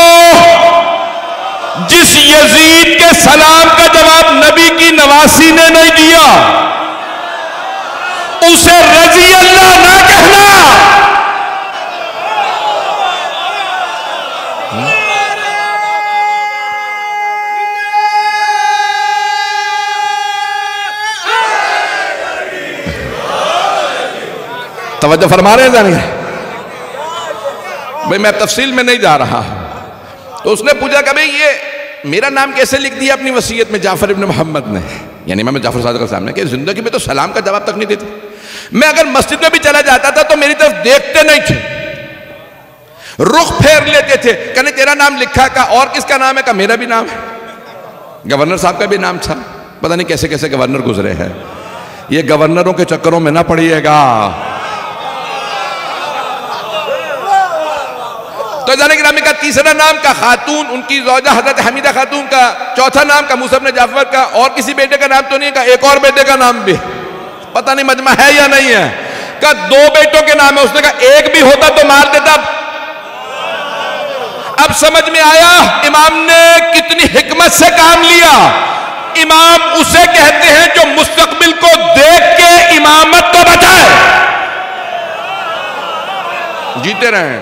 جس یزید کے سلام کا جواب نبی کی نواسی نے نہیں دیا اسے رضی اللہ نہ کہنا. توجہ فرما رہے ہیں جانیں بھئی میں تفصیل میں نہیں جا رہا. تو اس نے پوچھا کہ بھئی یہ میرا نام کیسے لکھ دیا اپنی وصیت میں جعفر ابن محمد نے، یعنی امام جعفر صادق کے سامنے، کہ زندگی میں تو سلام کا جواب تک نہیں دیتے. میں اگر مسجد میں بھی چلا جاتا تھا تو میری طرف دیکھتے نہیں تھے، رخ پھیر لیتے تھے. کہنے تیرا نام لکھا، کا اور کس کا نام ہے؟ کا میرا بھی نام ہے. گورنر صاحب کا بھی نام تھا. پتہ نہیں کیسے کیسے گورنر گزرے ہیں. یہ گورنروں کے چکروں میں نہ پڑیے گا. تو جانے گرامی کا تیسرا نام کا خاتون، ان کی زوجہ حضرت حمیدہ خاتون کا. چوتھا نام کا موسیٰ بن جعفر کا. اور کسی بیٹے کا نام تو نہیں کا، ایک اور بیٹے کا نام بھی پتہ نہیں مجمع ہے یا نہیں ہے. کہ 2 بیٹوں کے نام ہے. اس نے کہا ایک بھی ہوتا تو مار دیتا. اب سمجھ میں آیا امام نے کتنی حکمت سے کام لیا. امام اسے کہتے ہیں جو مستقبل کو دیکھ کے امامت کو بچائے. جیتے رہیں.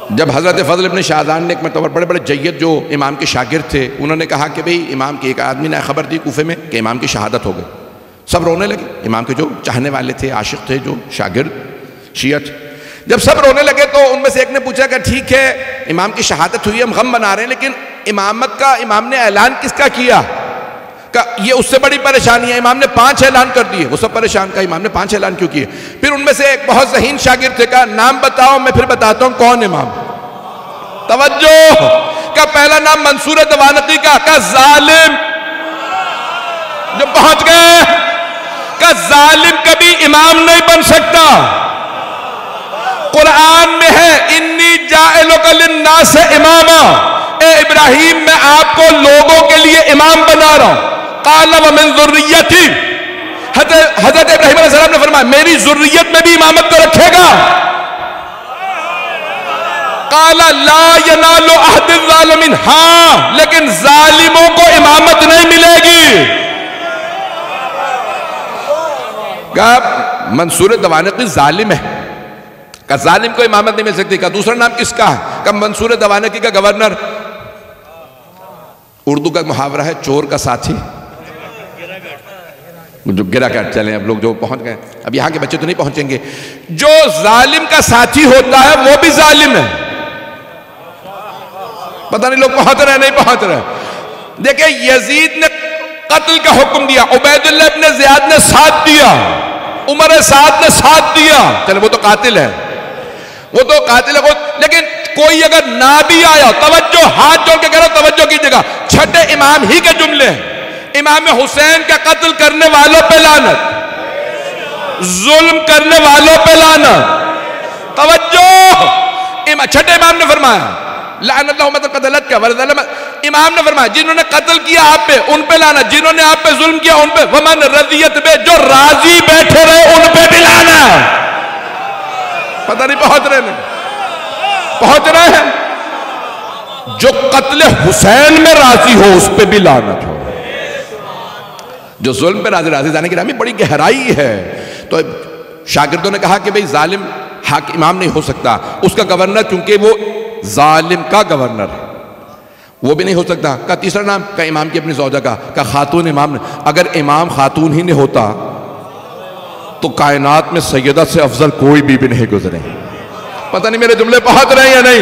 جب حضرت فضل ابن شاہزان نے ایک مرتبہ بڑے بڑے جید جو امام کے شاگرد تھے، انہوں نے کہا کہ بھئی امام کی ایک آدمی نے خبر دی کوفے میں کہ امام کی شہادت ہو گئی. سب رونے لگے. امام کے جو چاہنے والے تھے، عاشق تھے، جو شاگرد شیعہ، جب سب رونے لگے تو ان میں سے ایک نے پوچھا کہ ٹھیک ہے امام کی شہادت ہوئی، ہم غم بنا رہے ہیں، لیکن امامت کا امام نے اعلان کس کا کیا؟ کہ یہ اس سے بڑی پریشانی ہے. امام نے 5 اعلان کر دیے. وہ سب پریشان. کا امام نے 5 اعلان کیوں کیے؟ پھر ان میں سے ایک بہت ذہین شاگرد تھے. کہا نام بتاؤ، میں پھر بتاتا ہوں کون امام. توجہ. کا پہلا نام منصور دوانقی کا. کا ظالم. جو پہنچ گئے. کا ظالم کبھی امام نہیں بن سکتا. قرآن میں ہے انی جاعلک للناس اماما، اے ابراہیم میں آپ کو لوگوں کے لیے امام بنا رہا ہوں. قال ومن ذریتی، حضرت ابراہیم علیہ السلام نے فرمایا میری ذریت میں بھی امامت کو رکھے گا. قال لا ینال عہد الظالمین، ہاں لیکن ظالموں کو امامت نہیں ملے گی. کہا منصور دوانقی ظالم ہے، کہا ظالم کو امامت نہیں مل سکتی، کہا دوسرا نام کس کا ہے؟ کہا منصور دوانقی کا گورنر۔ اردو کا محاورہ ہے چور کا ساتھی، جو گرا کر چلیں اب لوگ جو پہنچ گئے، اب یہاں کے بچے تو نہیں پہنچیں گے، جو ظالم کا ساتھی ہوتا ہے وہ بھی ظالم ہے۔ پتہ نہیں لوگ پہنچ رہے ہیں نہیں پہنچ رہے۔ دیکھیں یزید نے قتل کا حکم دیا، عبید اللہ ابن زیاد نے ساتھ دیا، عمر سعد نے ساتھ دیا، چلے وہ تو قاتل ہے، وہ تو قاتل ہے، لیکن کوئی اگر نہ بھی آیا، توجہ ہاتھ جوڑ کے کرو، توجہ کیجئے گا، چھٹے امام ہی کے جملے ہیں، امام حسین کا قتل کرنے والوں پہ لعنت، ظلم کرنے والوں پہ لعنت، توجہ، چھٹے امام نے فرمایا لعن اللہ من قتلت کا ورظلم، امام نے فرمایا جنہوں نے قتل کیا آپ پہ ان پہ لعنت، جنہوں نے آپ پہ ظلم کیا ان پہ، ومن رضیت بے، جو راضی بیٹھے رہے ان پہ بھی لعنت۔ پتہ نہیں پہنچ رہے نہیں پہنچ رہے ہیں، جو قتل حسین میں راضی ہو اس پہ بھی لعنت ہو، جو ظلم پہ راضی جانے کی رامی بڑی گہرائی ہے۔ تو شاگردوں نے کہا کہ بھئی ظالم حاکم امام نہیں ہو سکتا، اس کا گورنر چونکہ وہ ظالم کا گورنر ہے وہ بھی نہیں ہو سکتا۔ کہا تیسرا نام، کہا امام کی اپنی زوجہ کا، کہا خاتون امام نے، اگر امام خاتون ہی نہیں ہوتا تو کائنات میں سیدہ سے افضل کوئی بی بی نہیں گزرے۔ پتہ نہیں میرے جملے پہنچ رہے ہیں یا نہیں۔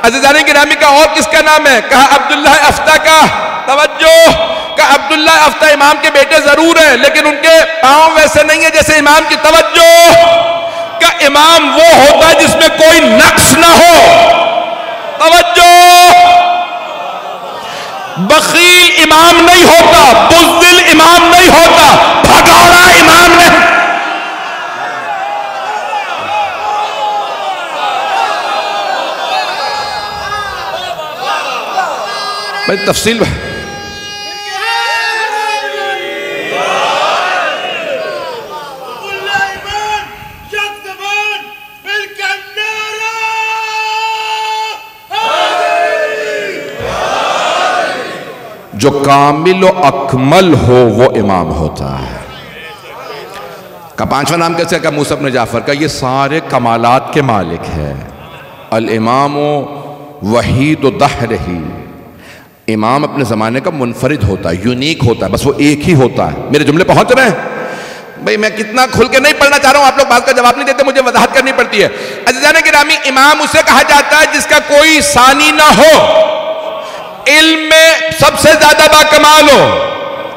عزیزان گرامی کا اور کس کا نام ہے؟ کہا عبداللہ افتہ کا، توجہ، کہا عبداللہ افتہ امام کے بیٹے ضرور ہیں لیکن ان کے پاؤں ویسے نہیں ہے جیسے امام کی، توجہ، کہ امام وہ ہوتا ہے جس میں کوئی نقص نہ ہو، توجہ، بخیل امام نہیں ہوتا، بزدل امام نہیں ہوتا، بھگوڑا امام نہیں۔ میں تفصیل جو کامل و اکمل ہو وہ امام ہوتا ہے۔ کا پانچواں نام کیسے؟ کا موسیٰ بن جعفر کا، یہ سارے کمالات کے مالک ہے۔ الامام وحید دہرہ، امام اپنے زمانے کا منفرد ہوتا ہے، یونیک ہوتا ہے، بس وہ ایک ہی ہوتا ہے۔ میرے جملے پہنچ رہے ہیں؟ بھئی میں کتنا کھل کے نہیں پڑھنا چاہ رہا ہوں، آپ لوگ بات کا جواب نہیں دیتے، مجھے وضاحت کرنی پڑتی ہے۔ عزیزان گرامی امام اسے کہا جاتا ہے جس کا کوئی ثانی نہ ہو، علم میں سب سے زیادہ باکمال ہو،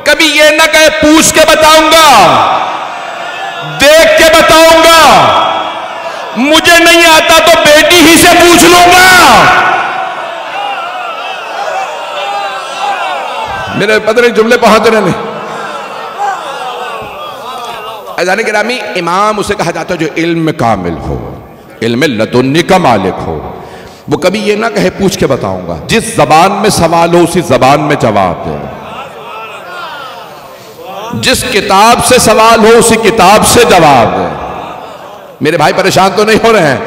کبھی یہ نہ کہے پوچھ کے بتاؤں گا، دیکھ کے بتاؤں گا، مجھے نہیں آتا تو بیٹی ہی سے پوچھ لوں گا۔ میرے پتہ نہیں جملے پہنچ رہے نہیں۔ عزیزان گرامی امام اسے کہا جاتا ہے جو علم میں کامل ہو، علم لدنی کا مالک ہو، وہ کبھی یہ نہ کہے پوچھ کے بتاؤں گا، جس زبان میں سوال ہو اسی زبان میں جواب دے، جس کتاب سے سوال ہو اسی کتاب سے جواب دے۔ میرے بھائی پریشان تو نہیں ہو رہے ہیں؟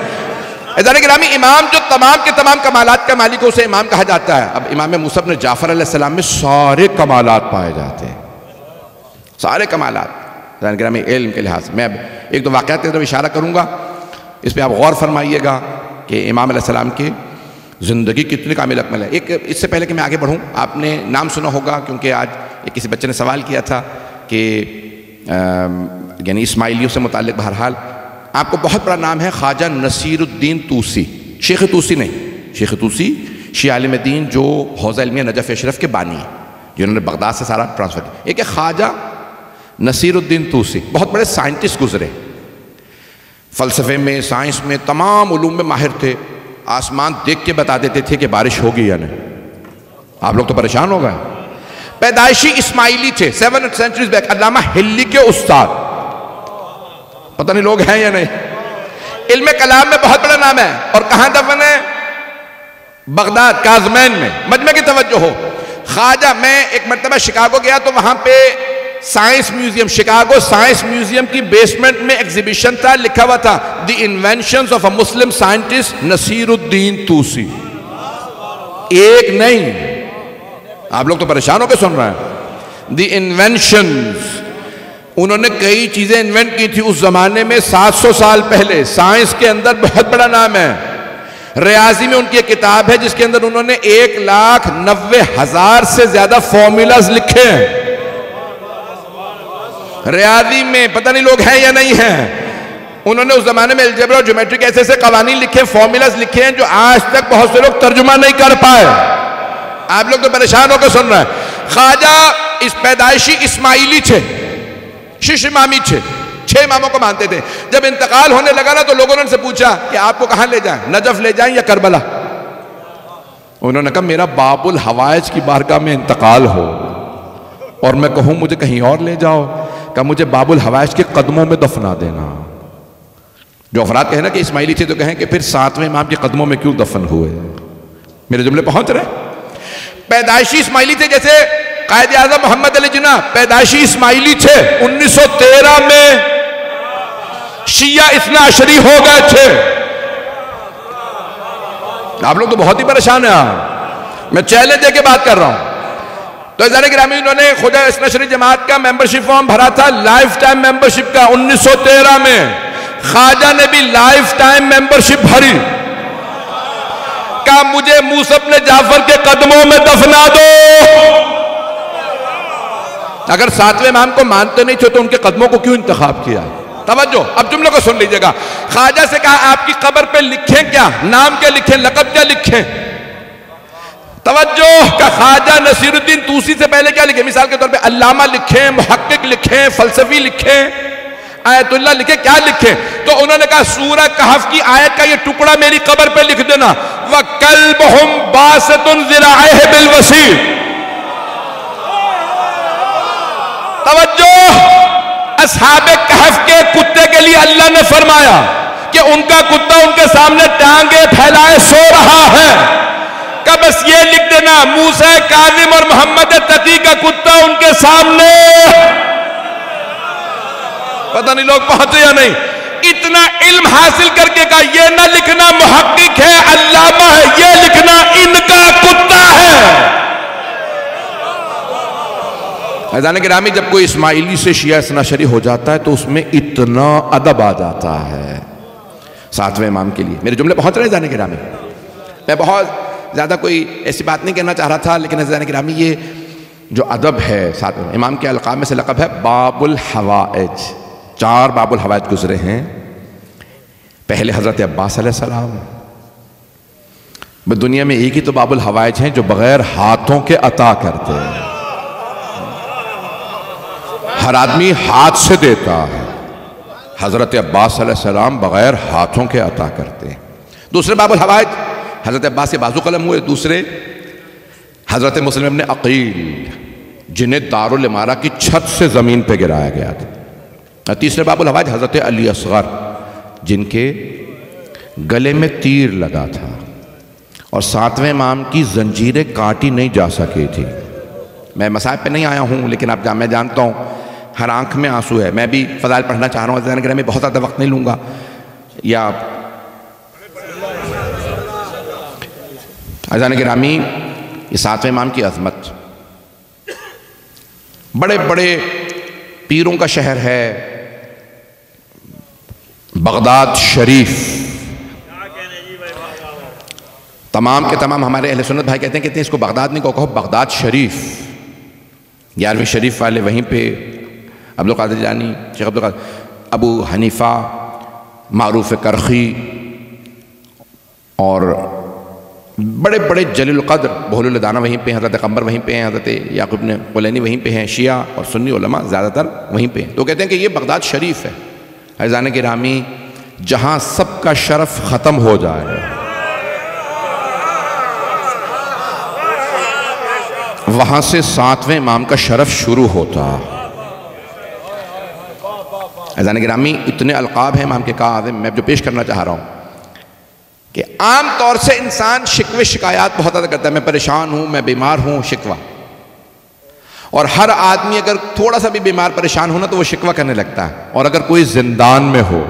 عزیزان گرامی امام جو تمام کے تمام کمالات کا مالک ہو اسے امام کہا جاتا ہے۔ اب امام موسیٰ بن جعفر علیہ السلام میں سارے کمالات پائے جاتے ہیں، سارے کمالات۔ عزیزان گرامی علم کے لحاظ سے میں اب ایک دو واقعات کی طرف اشارہ کروں گا، اس پہ آپ غور فرمائیے گا کہ امام علیہ السلام کی زندگی کتنی کامل اکمل ہے۔ ایک اس سے پہلے کہ میں آگے بڑھوں، آپ نے نام سنا ہوگا کیونکہ آج کسی بچے نے سوال کیا تھا کہ یعنی اسماعیلیوں سے متعلق، بہرحال آپ کو بہت بڑا نام ہے خواجہ نصیر الدین طوسی، شیخ طوسی نہیں، شیخ طوسی شیعہ عالم دین جو حوزہ علمیہ نجف اشرف کے بانی ہیں، جنہوں نے بغداد سے سارا ٹرانسفر کیا۔ ایک ہے خواجہ نصیر الدین طوسی، بہت بڑے سائنٹسٹ گزرے، فلسفے میں، سائنس میں، تمام علوم میں ماہر تھے، آسمان دیکھ کے بتا دیتے تھے کہ بارش ہوگی یا نہیں۔ آپ لوگ تو پریشان ہو گئے۔ پیدائشی اسماعیلی تھے، 7 سینچریز بیک، علامہ ہلی کے استاد، پتہ نہیں لوگ ہیں یا نہیں۔ علم کلام میں بہت بڑا نام ہے، اور کہاں دفن ہے؟ بغداد کاظمین میں۔ مجمع کی توجہ ہو، خواجہ، میں ایک مرتبہ شکاگو گیا تو وہاں پہ science museum, Chicago science museum کی بیسمنٹ میں ایگزیبیشن تھا، لکھا ہوا تھا the inventions of a Muslim scientist Nasir al-Din Tusi. ایک نہیں، آپ لوگ تو پریشان ہو کے سن رہے ہیں۔ دی انوینشنز انہوں نے کئی چیزیں انوینٹ کی تھی اس زمانے میں 700 سال پہلے. سائنس کے اندر بہت بڑا نام ہے. ریاضی میں ان کی ایک کتاب ہے جس کے اندر انہوں نے 1,90,000 سے زیادہ فارمولاز لکھے ہیں. ریاضی میں پتہ نہیں لوگ ہیں یا نہیں ہیں. انہوں نے اس زمانے میں الجبر اور جیومیٹری کے ایسے ایسے قوانین لکھے, فارمولاز لکھے ہیں جو آج تک بہت سے لوگ ترجمہ نہیں کر پائے. آپ لوگ تو پریشان ہو کے سن رہے ہیں. خواجہ اس پیدائشی اسماعیلی چھے, شش امامی چھے, 6 اماموں کو مانتے تھے. جب انتقال ہونے لگا نا تو لوگوں نے ان سے پوچھا کہ آپ کو کہاں لے جائیں, نجف لے جائیں یا کربلا؟ انہوں نے کہا میرا باب الحوائج کی بارگاہ میں انتقال ہو اور میں کہوں مجھے کہیں اور لے جاؤ, کہا مجھے باب الحوائج کے قدموں میں دفنا دینا. جو افراد کہیں نا کہ اسماعیلی تھے تو کہیں کہ پھر 7ویں امام کے قدموں میں کیوں دفن ہوئے؟ میرے جملے پہنچ رہے. پیدائشی اسماعیلی تھے, جیسے قائد اعظم محمد علی جناح پیدائشی اسماعیلی تھے, 1913 میں شیعہ اثنا عشری ہو گئے تھے. آپ لوگ تو بہت ہی پریشان ہیں. میں چیلنج دے کے بات کر رہا ہوں. تو عزیزان گرامی انہوں نے خدا اثنا عشری جماعت کا ممبرشپ فارم بھرا تھا, لائف ٹائم ممبرشپ کا, 1913 میں. خواجہ نے بھی لائف ٹائم ممبرشپ بھری. کہا مجھے موسیٰ ابن جعفر کے قدموں میں دفنا دو. اگر 7ویں امام کو مانتے نہیں تھے تو ان کے قدموں کو کیوں انتخاب کیا؟ توجہ, اب جملے کو سن لیجئے گا. خواجہ سے کہا آپ کی قبر پہ لکھیں کیا, نام کیا لکھیں, لقب کیا لکھیں؟ توجہ, کہ خواجہ نصیر الدین طوسی سے پہلے کیا لکھیں؟ مثال کے طور پہ علامہ لکھیں, محقق لکھیں, فلسفی لکھیں, آیت اللہ لکھیں, کیا لکھیں؟ تو انہوں نے کہا سورہ کہف کی آیت کا یہ ٹکڑا میری قبر پہ لکھ دینا, وَكَلْبُهُمْ بَاسِطٌ ذِرَاعِهِ بِالْوَسِيلِ. توجہ, اصحاب کہف کے کتے کے لیے اللہ نے فرمایا کہ ان کا کتا ان کے سامنے ٹانگیں پھیلائے سو رہا ہے. کہ بس یہ لکھ دینا موسیٰ کاظم اور محمد تقی کا کتا ان کے سامنے. پتہ نہیں لوگ پہنچے یا نہیں. اتنا علم حاصل کر کے کہا یہ نہ لکھنا محقق ہے, علامہ ہے, یہ لکھنا ان کا کتا ہے. عزیزان گرامی جب کوئی اسماعیلی سے شیعہ اثنا عشری ہو جاتا ہے تو اس میں اتنا ادب آ جاتا ہے 7ویں امام کے لیے. میرے جملے پہنچ رہے ہیں عزیزان گرامی. میں بہت زیادہ کوئی ایسی بات نہیں کہنا چاہ رہا تھا, لیکن عزیزان گرامی یہ جو ادب ہے 7ویں امام کے القاب میں سے لقب ہے باب الحوائج. 4 باب الحوائج گزرے ہیں. پہلے حضرت عباس علیہ السلام. دنیا میں ایک ہی تو باب الحوائج ہیں جو بغیر ہاتھوں کے عطا کرتے ہیں. ہر آدمی ہاتھ سے دیتا ہے, حضرت عباس علیہ السلام بغیر ہاتھوں کے عطا کرتے ہیں. دوسرے باب الحوائج حضرت عباس کے بازو قلم ہوئے. دوسرے حضرت مسلم ابن عقیل جنہیں دارالامارہ کی چھت سے زمین پہ گرایا گیا تھا. تیسرے باب الحوائج حضرت علی اصغر جن کے گلے میں تیر لگا تھا اور 7ویں امام کی زنجیریں کاٹی نہیں جا سکی تھی. میں مصائب پہ نہیں آیا ہوں, لیکن میں جانتا ہوں ہر آنکھ میں آنسو ہے. میں بھی فضائل پڑھنا چاہ رہا ہوں عزیزان گرامی, بہت زیادہ وقت نہیں لوں گا. یا عزیزان گرامی یہ 7ویں امام کی عظمت, بڑے بڑے پیروں کا شہر ہے بغداد شریف. تمام کے تمام ہمارے اہل سنت بھائی کہتے ہیں اس کو بغداد نہیں کہو بغداد شریف. 11ویں شریف والے وہیں پہ عبدالقادر جیلانی, شیخ عبدالقادر, ابو حنیفہ معروف کرخی اور بڑے بڑے جلیل القدر بہل الدانہ وہیں پہ ہیں, حضرت قمبر وہیں پہ ہیں, حضرت یعقوب بن قلینی وہیں پہ ہیں. شیعہ اور سنی علماء زیادہ تر وہیں پہ ہیں. تو کہتے ہیں کہ یہ بغداد شریف ہے. عزیزان گرامی جہاں سب کا شرف ختم ہو جائے وہاں سے 7ویں امام کا شرف شروع ہوتا. عزیزان گرامی اتنے القاب ہیں امام کے کاظم. میں جو پیش کرنا چاہ رہا ہوں کہ عام طور سے انسان شکوے شکایات بہت زیادہ کرتا ہے. میں پریشان ہوں, میں بیمار ہوں, شکوہ. اور ہر آدمی اگر تھوڑا سا بھی بیمار پریشان ہونا تو وہ شکوہ کرنے لگتا ہے. اور اگر کوئی زندان میں ہو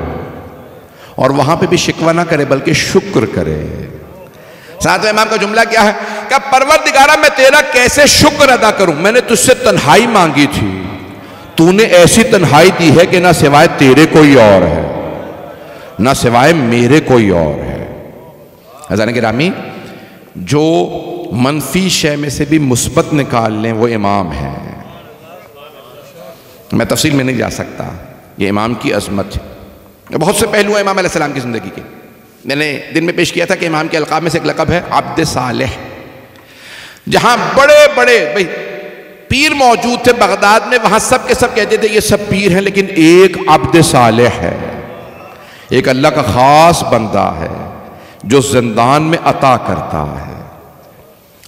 اور وہاں پہ بھی شکوہ نہ کرے بلکہ شکر کرے. 7ویں امام کا جملہ کیا ہے کہ پروردگارہ میں تیرا کیسے شکر ادا کروں, میں نے تجھ سے تنہائی مانگی تھی,
تو نے ایسی تنہائی دی ہے کہ نہ سوائے تیرے کوئی اور ہے، نہ سوائے میرے کوئی اور ہے۔ حضرات گرامی، جو منفی شے میں سے بھی مثبت نکال لیں وہ امام ہے۔ میں تفصیل میں نہیں جا سکتا، یہ امام کی عظمت ہے۔ بہت سے پہلو ہیں امام علیہ السلام کی زندگی کے، میں نے دن میں پیش کیا تھا کہ امام کے القاب میں سے ایک لقب ہے عبد صالح۔ جہاں بڑے بڑے پیر موجود تھے بغداد میں، وہاں سب کے سب کہتے تھے یہ سب پیر ہیں، لیکن ایک عبد صالح ہے، ایک اللہ کا خاص بندہ ہے جو زندان میں عطا کرتا ہے۔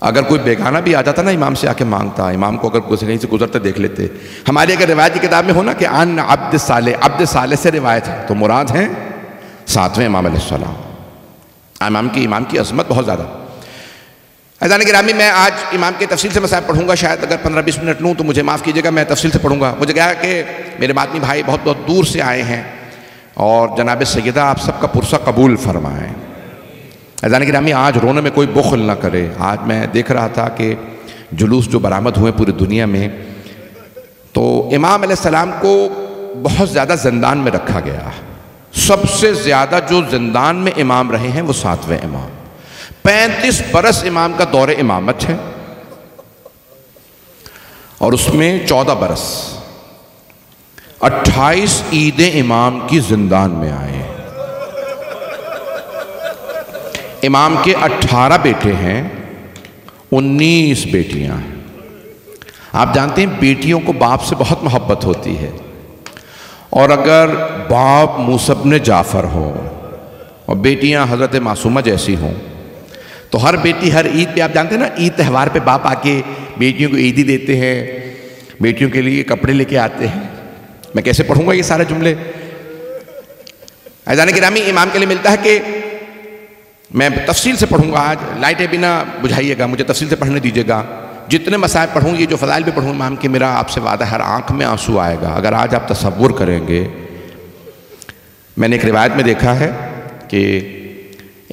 اگر کوئی بیگانہ بھی آ جاتا نا امام سے آ کے مانگتا، امام کو اگر کہیں سے گزرتے دیکھ لیتے، ہماری اگر روایت کی کتاب میں ہو نا کہ عن عبد صالح سے روایت ہے، تو مراد ہیں 7ویں امام علیہ السلام۔ امام کی عظمت بہت زیادہ۔ عزیزان گرامی، میں آج امام کے تفصیل سے مسائل پڑھوں گا، شاید اگر 15-20 منٹ لوں تو مجھے معاف کیجیے گا، میں تفصیل سے پڑھوں گا۔ مجھے کہا کہ میرے ماتمی بھائی بہت بہت دور سے آئے ہیں اور جناب سیدہ آپ سب کا پرسہ قبول فرمائیں۔ عزیزان گرامی، آج رونے میں کوئی بخل نہ کرے۔ آج میں دیکھ رہا تھا کہ جلوس جو برآمد ہوئے پوری دنیا میں، تو امام علیہ السلام کو بہت زیادہ زندان میں رکھا گیا۔ سب سے زیادہ جو زندان میں امام رہے ہیں وہ 7ویں امام۔ 35 برس امام کا دور امامت ہے، اور اس میں 14 برس 28 عیدیں امام کی زندان میں آئے ہیں۔ امام کے 18 بیٹے ہیں، 19 بیٹیاں ہیں۔ آپ جانتے ہیں بیٹیوں کو باپ سے بہت محبت ہوتی ہے، اور اگر باپ موسیٰ بن جعفر ہو اور بیٹیاں حضرت معصومہ جیسی ہوں تو ہر بیٹی ہر عید پہ، آپ جانتے ہیں نا عید تہوار پہ باپ آ کے بیٹیوں کو عیدی دیتے ہیں، بیٹیوں کے لیے کپڑے لے کے آتے ہیں۔ میں کیسے پڑھوں گا یہ سارے جملے؟ عزیزان گرامی، امام کے لیے ملتا ہے کہ میں تفصیل سے پڑھوں گا۔ آج لائٹیں بھی نہ بجھائیے گا، مجھے تفصیل سے پڑھنے دیجیے گا۔ جتنے مسائل پڑھوں، یہ جو فضائل بھی پڑھوں امام کے، میرا آپ سے وعدہ ہے ہر آنکھ میں آنسو آئے گا۔ اگر آج آپ تصور کریں گے، میں نے ایک روایت میں دیکھا ہے کہ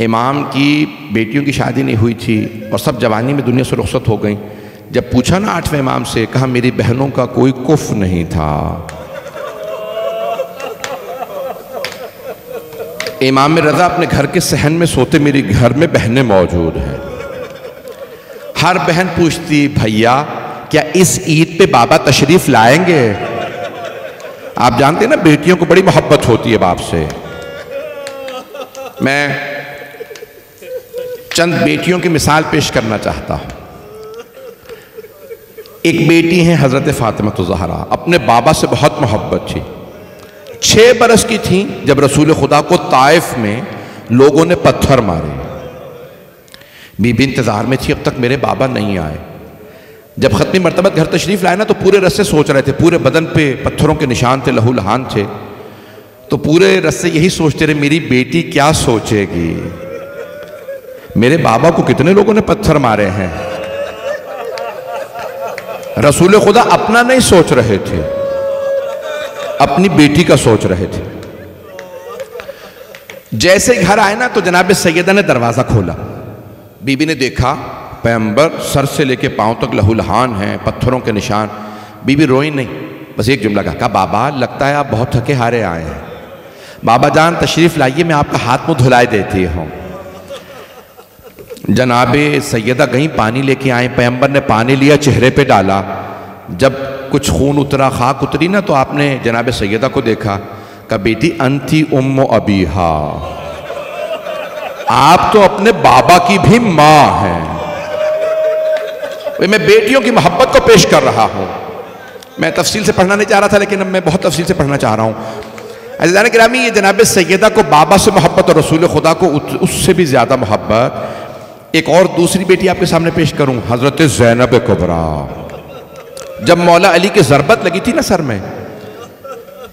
امام کی بیٹیوں کی شادی نہیں ہوئی تھی اور سب جوانی میں دنیا سے رخصت ہو گئیں۔ جب پوچھا نا 8ویں امام سے، کہا میری بہنوں کا کوئی کف نہیں تھا۔ امام رضا اپنے گھر کے صحن میں سوتے، میری گھر میں بہنیں موجود ہیں۔ ہر بہن پوچھتی، بھیا کیا اس عید پہ بابا تشریف لائیں گے؟ آپ جانتے ہیں نا بیٹیوں کو بڑی محبت ہوتی ہے باپ سے۔ میں چند بیٹیوں کی مثال پیش کرنا چاہتا ہوں۔ ایک بیٹی ہیں حضرت فاطمہ الزہرا، اپنے بابا سے بہت محبت تھی۔ 6 برس کی تھیں جب رسول خدا کو طائف میں لوگوں نے پتھر مارے۔ بی بی انتظار میں تھی اب تک میرے بابا نہیں آئے۔ جب ختمی مرتبہ گھر تشریف لائے نا تو پورے رس سے سوچ رہے تھے، پورے بدن پہ پتھروں کے نشان تھے، لہو لہان تھے، تو پورے رس سے یہی سوچتے رہے میری بیٹی کیا سوچے گی، میرے بابا کو کتنے لوگوں نے پتھر مارے ہیں۔ رسول خدا اپنا نہیں سوچ رہے تھے، اپنی بیٹی کا سوچ رہے تھے۔ جیسے گھر آئے نا تو جناب سیدہ نے دروازہ کھولا، بی بی نے دیکھا پیغمبر سر سے لے کے پاؤں تک لہو لہان ہیں، پتھروں کے نشان۔ بی بی روئی نہیں، بس ایک جملہ کہا بابا لگتا ہے آپ بہت تھکے ہارے آئے ہیں، بابا جان تشریف لائیے میں آپ کا ہاتھ منہ دھلائے دیتی ہوں۔ جناب سیدہ گئیں پانی لے کے آئیں، پیغمبر نے پانی لیا چہرے پہ ڈالا، جب کچھ خون اترا خاک اتری نا تو آپ نے جناب سیدہ کو دیکھا، کہا بیٹی انتی ام ابیہا، آپ تو اپنے بابا کی بھی ماں ہیں۔ میں بیٹیوں کی محبت کو پیش کر رہا ہوں، میں تفصیل سے پڑھنا نہیں چاہ رہا تھا لیکن اب میں بہت تفصیل سے پڑھنا چاہ رہا ہوں۔ عزیزان گرامی، یہ جناب سیدہ کو بابا سے محبت اور رسول خدا کو اس سے بھی زیادہ محبت۔ ایک اور دوسری بیٹی آپ کے سامنے پیش کروں، حضرت زینب کبریٰ۔ جب مولا علی کی ضربت لگی تھی نا سر میں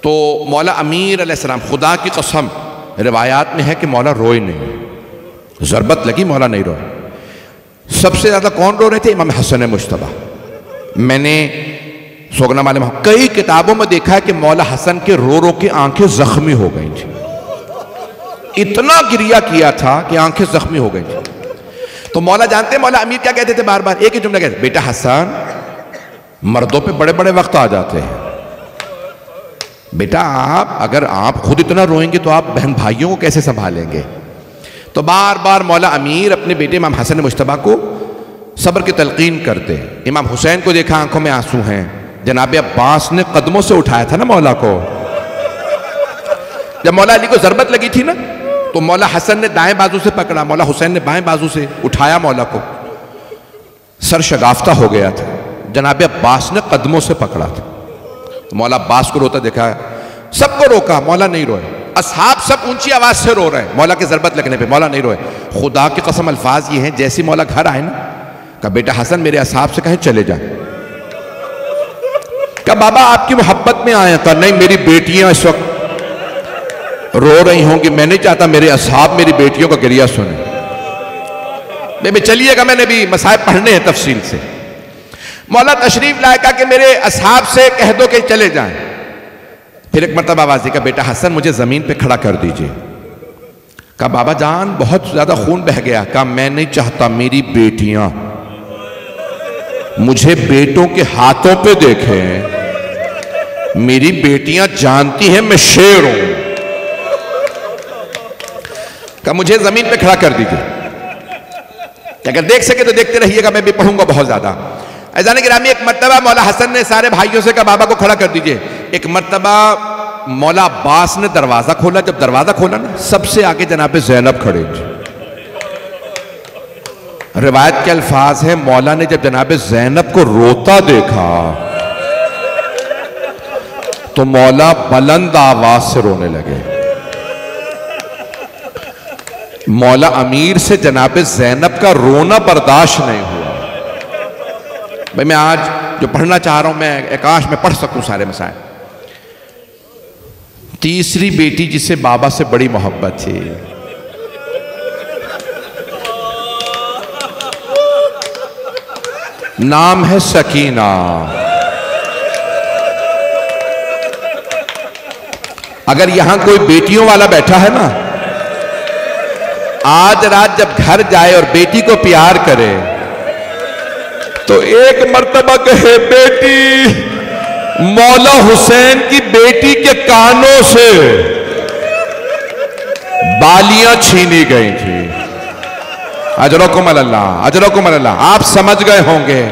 تو مولا امیر علیہ السلام، خدا کی قسم روایات میں ہے کہ مولا روئے نہیں، ضربت لگی مولا نہیں روئے۔ سب سے زیادہ کون رو رہے تھے؟ امام حسن مجتبیٰ۔ میں نے سوگنا معلوم کئی کتابوں میں دیکھا ہے کہ مولا حسن کے رو رو کے آنکھیں زخمی ہو گئی تھی، اتنا گریہ کیا تھا کہ آنکھیں زخمی ہو گئی تھی۔ تو مولا جانتے ہیں مولا امیر کیا کہتے تھے؟ بار بار ایک ہی جملہ کہتے، بیٹا حسن مردوں پہ بڑے بڑے وقت آ جاتے ہیں، بیٹا اگر آپ خود اتنا روئیں گے تو آپ بہن بھائیوں کو کیسے سنبھالیں گے؟ تو بار بار مولا امیر اپنے بیٹے امام حسن مجتبیٰ کو صبر کی تلقین کرتے. امام حسین کو دیکھا آنکھوں میں آنسو ہیں. جناب عباس نے قدموں سے اٹھایا تھا نا مولا کو. جب مولا علی کو ضربت لگی تھی نا تو مولا حسن نے دائیں بازو سے پکڑا, مولا حسین نے بائیں بازو سے اٹھایا مولا کو. سر شگافتہ ہو گیا تھا. جناب عباس نے قدموں سے پکڑا تھا. مولا عباس کو روتا دیکھا, سب کو روکا, مولا نہیں روئے. اصحاب سب اونچی آواز سے رو رہے ہیں مولا کی ضربت لگنے پہ, مولا نہیں روئے. خدا کی قسم الفاظ یہ ہیں, جیسی مولا گھر آئے نا کہا بیٹا حسن میرے اصحاب سے کہیں چلے جائیں. کہا بابا آپ کی محبت میں آئے. کہا نہیں, میری بیٹیاں اس وقت رو رہی ہوں گی, میں نہیں چاہتا میرے اصحاب میری بیٹیوں کا گریہ سنیں. میں چلیے گا, میں نے بھی مصائب پڑھنے ہیں تفصیل سے. مولا تشریف لائے, کہا کہ میرے اصحاب سے کہہ دو کہ چلے جائیں. پھر ایک مرتبہ آواز دی, کہا بیٹا حسن مجھے زمین پہ کھڑا کر دیجئے. کہا بابا جان بہت زیادہ خون بہ گیا. کہا میں نہیں چاہتا میری بیٹیاں مجھے بیٹوں کے ہاتھوں پہ دیکھیں. میری بیٹیاں جانتی ہیں میں شیر ہوں. کہا مجھے زمین پہ کھڑا کر دیجئے. کہ اگر دیکھ سکے تو دیکھتے رہیے گا, میں بھی پڑھوں گا بہت زیادہ. عزیزان گرامی ایک مرتبہ مولا حسن نے سارے بھائیوں سے کہا بابا کو کھڑا کر دیجئے. ایک مرتبہ مولا عباس نے دروازہ کھولا. جب دروازہ کھولا نا سب سے آگے جناب زینب کھڑے تھے. روایت کے الفاظ ہیں مولا نے جب جناب زینب کو روتا دیکھا تو مولا بلند آواز سے رونے لگے. مولا امیر سے جناب زینب کا رونا برداشت نہیں ہوا. بھئی میں آج جو پڑھنا چاہ رہا ہوں میں کاش میں پڑھ سکوں سارے مسائل. تیسری بیٹی جسے بابا سے بڑی محبت تھی, نام ہے سکینہ. اگر یہاں کوئی بیٹیوں والا بیٹھا ہے نا, آج رات جب گھر جائے اور بیٹی کو پیار کرے تو ایک مرتبہ کہے بیٹی مولا حسین کی بیٹی کے کانوں سے بالیاں چھینی گئی تھی. اجرکم اللہ, اجرکم اللہ. آپ سمجھ گئے ہوں گے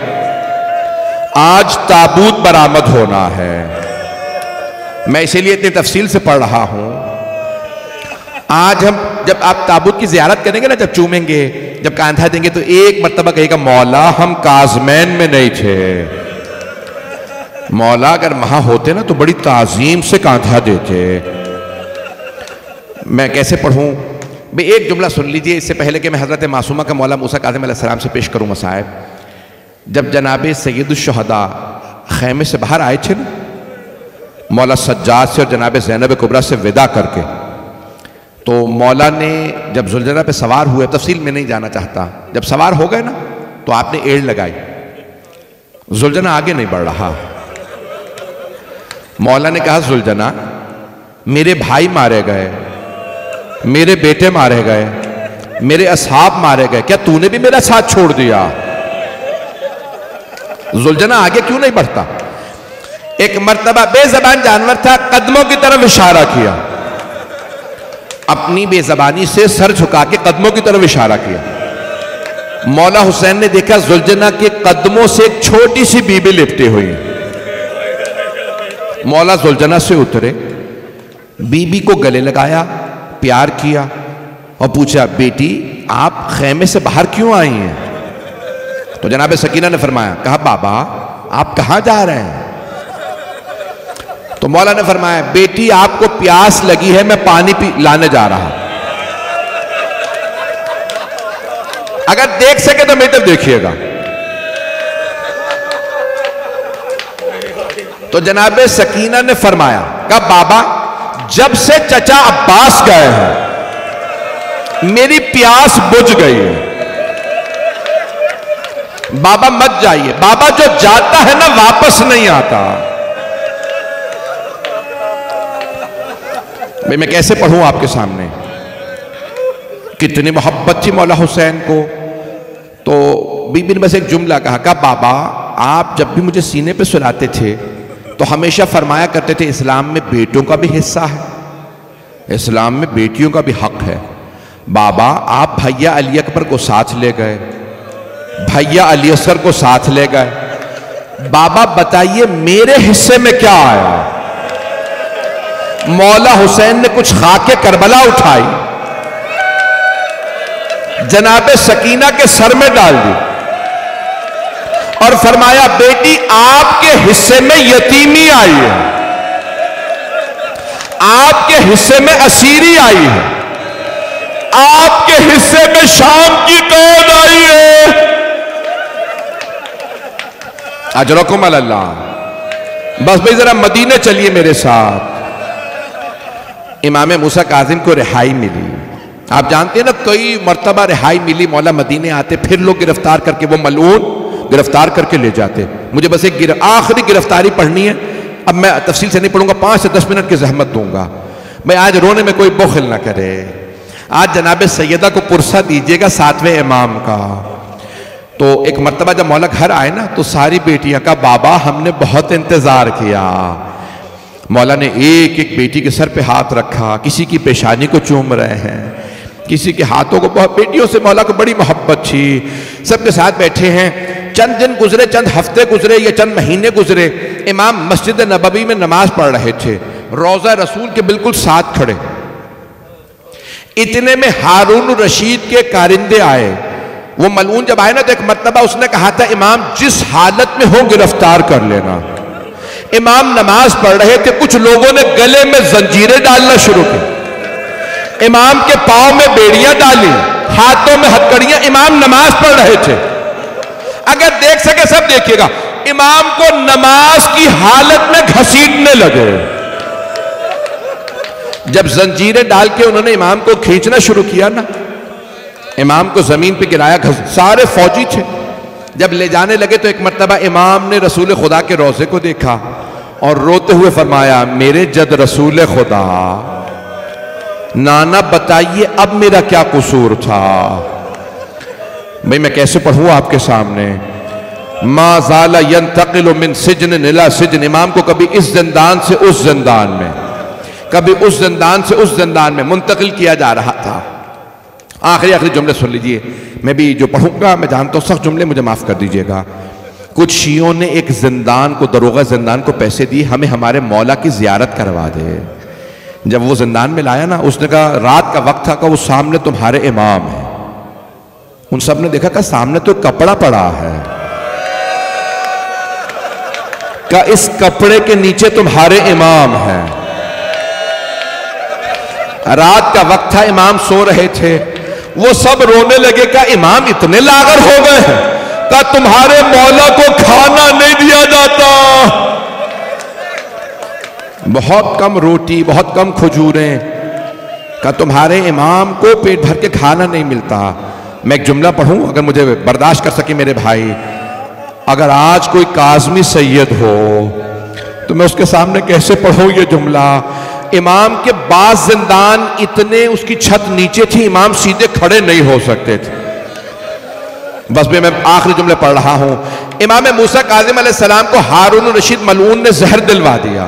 آج تابوت برآمد ہونا ہے. میں اسی لیے اتنی تفصیل سے پڑھ رہا ہوں. آج ہم جب آپ تابوت کی زیارت کریں گے نا, جب چومیں گے, جب کاندھا دیں گے تو ایک مرتبہ کہے گا مولا ہم کاظمین میں نہیں تھے. مولا اگر وہاں ہوتے نا تو بڑی تعظیم سے کاندھا دیتے. میں کیسے پڑھوں؟ بھئی ایک جملہ سن لیجئے اس سے پہلے کہ میں حضرت معصومہ کا مولا موسیٰ کاظم علیہ السلام سے پیش کروں مصائب. جب جناب سید الشہداء خیمے سے باہر آئے تھے نا مولا سجاد سے اور جناب زینب کبریٰ سے وداع کر کے, تو مولا نے جب ذوالجنہ پہ سوار ہوئے, تفصیل میں نہیں جانا چاہتا, جب سوار ہو گئے نا تو آپ نے ایڑ لگائی. ذوالجنہ آگے نہیں بڑھ رہا. مولا نے کہا ذوالجنہ میرے بھائی مارے گئے, میرے بیٹے مارے گئے, میرے اصحاب مارے گئے, کیا تو نے بھی میرا ساتھ چھوڑ دیا؟ ذوالجنہ آگے کیوں نہیں بڑھتا؟ ایک مرتبہ بے زبان جانور تھا, قدموں کی طرف اشارہ کیا, اپنی بے زبانی سے سر جھکا کے قدموں کی طرف اشارہ کیا. مولا حسین نے دیکھا ذوالجنہ کے قدموں سے ایک چھوٹی سی بی بی لپٹی ہوئی. مولا ذوالجنہ سے اترے, بی بی کو گلے لگایا, پیار کیا اور پوچھا بیٹی آپ خیمے سے باہر کیوں آئی ہیں؟ تو جناب سکینہ نے فرمایا, کہا بابا آپ کہاں جا رہے ہیں؟ تو مولا نے فرمایا بیٹی آپ کو پیاس لگی ہے, میں پانی لانے جا رہا. اگر دیکھ سکے تو میری طرف دیکھیے گا. تو جناب سکینہ نے فرمایا, کہا بابا جب سے چچا عباس گئے ہیں میری پیاس بجھ گئی ہے, بابا مت جائیے. بابا جو جاتا ہے نا واپس نہیں آتا. میں کیسے پڑھوں آپ کے سامنے؟ کتنی محبت تھی مولا حسین کو. تو بی بی نے بس ایک جملہ کہا, بابا آپ جب بھی مجھے سینے پہ سلاتے تھے تو ہمیشہ فرمایا کرتے تھے اسلام میں بیٹوں کا بھی حصہ ہے، اسلام میں بیٹیوں کا بھی حق ہے۔ بابا آپ بھیا علی اکبر کو ساتھ لے گئے، بھیا علی اصغر کو ساتھ لے گئے، بابا بتائیے میرے حصے میں کیا آیا؟ مولا حسین نے کچھ خاک کربلا اٹھائی، جناب سکینہ کے سر میں ڈال دی اور فرمایا بیٹی آپ کے حصے میں یتیمی آئی ہے، آپ کے حصے میں اسیری آئی ہے، آپ کے حصے میں شام کی قید آئی ہے۔ اجرکم اللہ۔ بس بھئی ذرا مدینہ چلیے میرے ساتھ۔ امام موسیٰ کاظم کو رہائی ملی، آپ جانتے ہیں نا کئی مرتبہ رہائی ملی، مولا مدینے آتے پھر لوگ گرفتار کر کے وہ ملعون گرفتار کر کے لے جاتے۔ مجھے بس ایک آخری گرفتاری پڑھنی ہے، اب میں تفصیل سے نہیں پڑھوں گا، 5 سے 10 منٹ کی زحمت دوں گا۔ بھئی آج رونے میں کوئی بخل نہ کرے، آج جناب سیدہ کو پرسہ دیجئے گا 7ویں امام کا۔ تو ایک مرتبہ جب مولا گھر آئے نا تو ساری بیٹیاں کا بابا ہم نے بہت انتظار کیا۔ مولا نے ایک ایک بیٹی کے سر پہ ہاتھ رکھا، کسی کی پیشانی کو چوم رہے ہیں، کسی کے ہاتھوں کو، بہت بیٹیوں سے مولا کو بڑی محبت تھی، سب کے ساتھ بیٹھے ہیں۔ چند دن گزرے، چند ہفتے گزرے یا چند مہینے گزرے، امام مسجد نبوی میں نماز پڑھ رہے تھے، روضہ رسول کے بالکل ساتھ کھڑے، اتنے میں ہارون الرشید کے کارندے آئے۔ وہ ملعون جب آئے نا تو ایک مرتبہ اس نے کہا تھا امام جس حالت میں ہو گرفتار کر لینا۔ امام نماز پڑھ رہے تھے، کچھ لوگوں نے گلے میں زنجیریں ڈالنا شروع کی، امام کے پاؤں میں بیڑیاں ڈالی، ہاتھوں میں ہتھکڑیاں، امام نماز پڑھ رہے تھے۔ اگر دیکھ سکے سب دیکھیے گا، امام کو نماز کی حالت میں گھسیٹنے لگے۔ جب زنجیریں ڈال کے انہوں نے امام کو کھینچنا شروع کیا نا، امام کو زمین پہ گرایا، سارے فوجی تھے، جب لے جانے لگے تو ایک مرتبہ امام نے رسول خدا کے روضے کو دیکھا اور روتے ہوئے فرمایا میرے جد رسول خدا، نانا بتائیے اب میرا کیا قصور تھا؟ بھئی میں کیسے پڑھوں آپ کے سامنے؟ ما زال ينتقل من سجن الى سجن، امام کو کبھی اس زندان سے اس زندان میں، کبھی اس زندان سے اس زندان میں منتقل کیا جا رہا تھا۔ آخری جملے سن لیجئے، میں بھی جو پڑھوں گا میں جانتا ہوں سخت جملے، مجھے معاف کر دیجئے گا۔ کچھ شیعوں نے ایک زندان کو، دروغہ زندان کو پیسے دیے ہمیں ہمارے مولا کی زیارت کروا دے۔ جب وہ زندان میں لایا نا، اس نے کہا رات کا وقت تھا کہ وہ سامنے تمہارے امام ہیں۔ ان سب نے دیکھا کہ سامنے تو کپڑا پڑا ہے، کہ اس کپڑے کے نیچے تمہارے امام ہیں۔ رات کا وقت تھا، امام سو رہے تھے، وہ سب رونے لگے کہ امام اتنے لاغر ہو گئے ہیں کہ تمہارے مولا کو کھانا نہیں دیا جاتا، بہت کم روٹی، بہت کم کھجوریں، کہ تمہارے امام کو پیٹ بھر کے کھانا نہیں ملتا۔ میں ایک جملہ پڑھوں اگر مجھے برداشت کر سکے میرے بھائی، اگر آج کوئی کاظمی سید ہو تو میں اس کے سامنے کیسے پڑھوں یہ جملہ؟ امام کے بعض زندان اتنے اس کی چھت نیچے تھی، امام سیدھے کھڑے نہیں ہو سکتے تھے۔ بس میں آخری جملے پڑھ رہا ہوں۔ امام موسیٰ کاظم علیہ السلام کو ہارون الرشید ملعون نے زہر دلوا دیا۔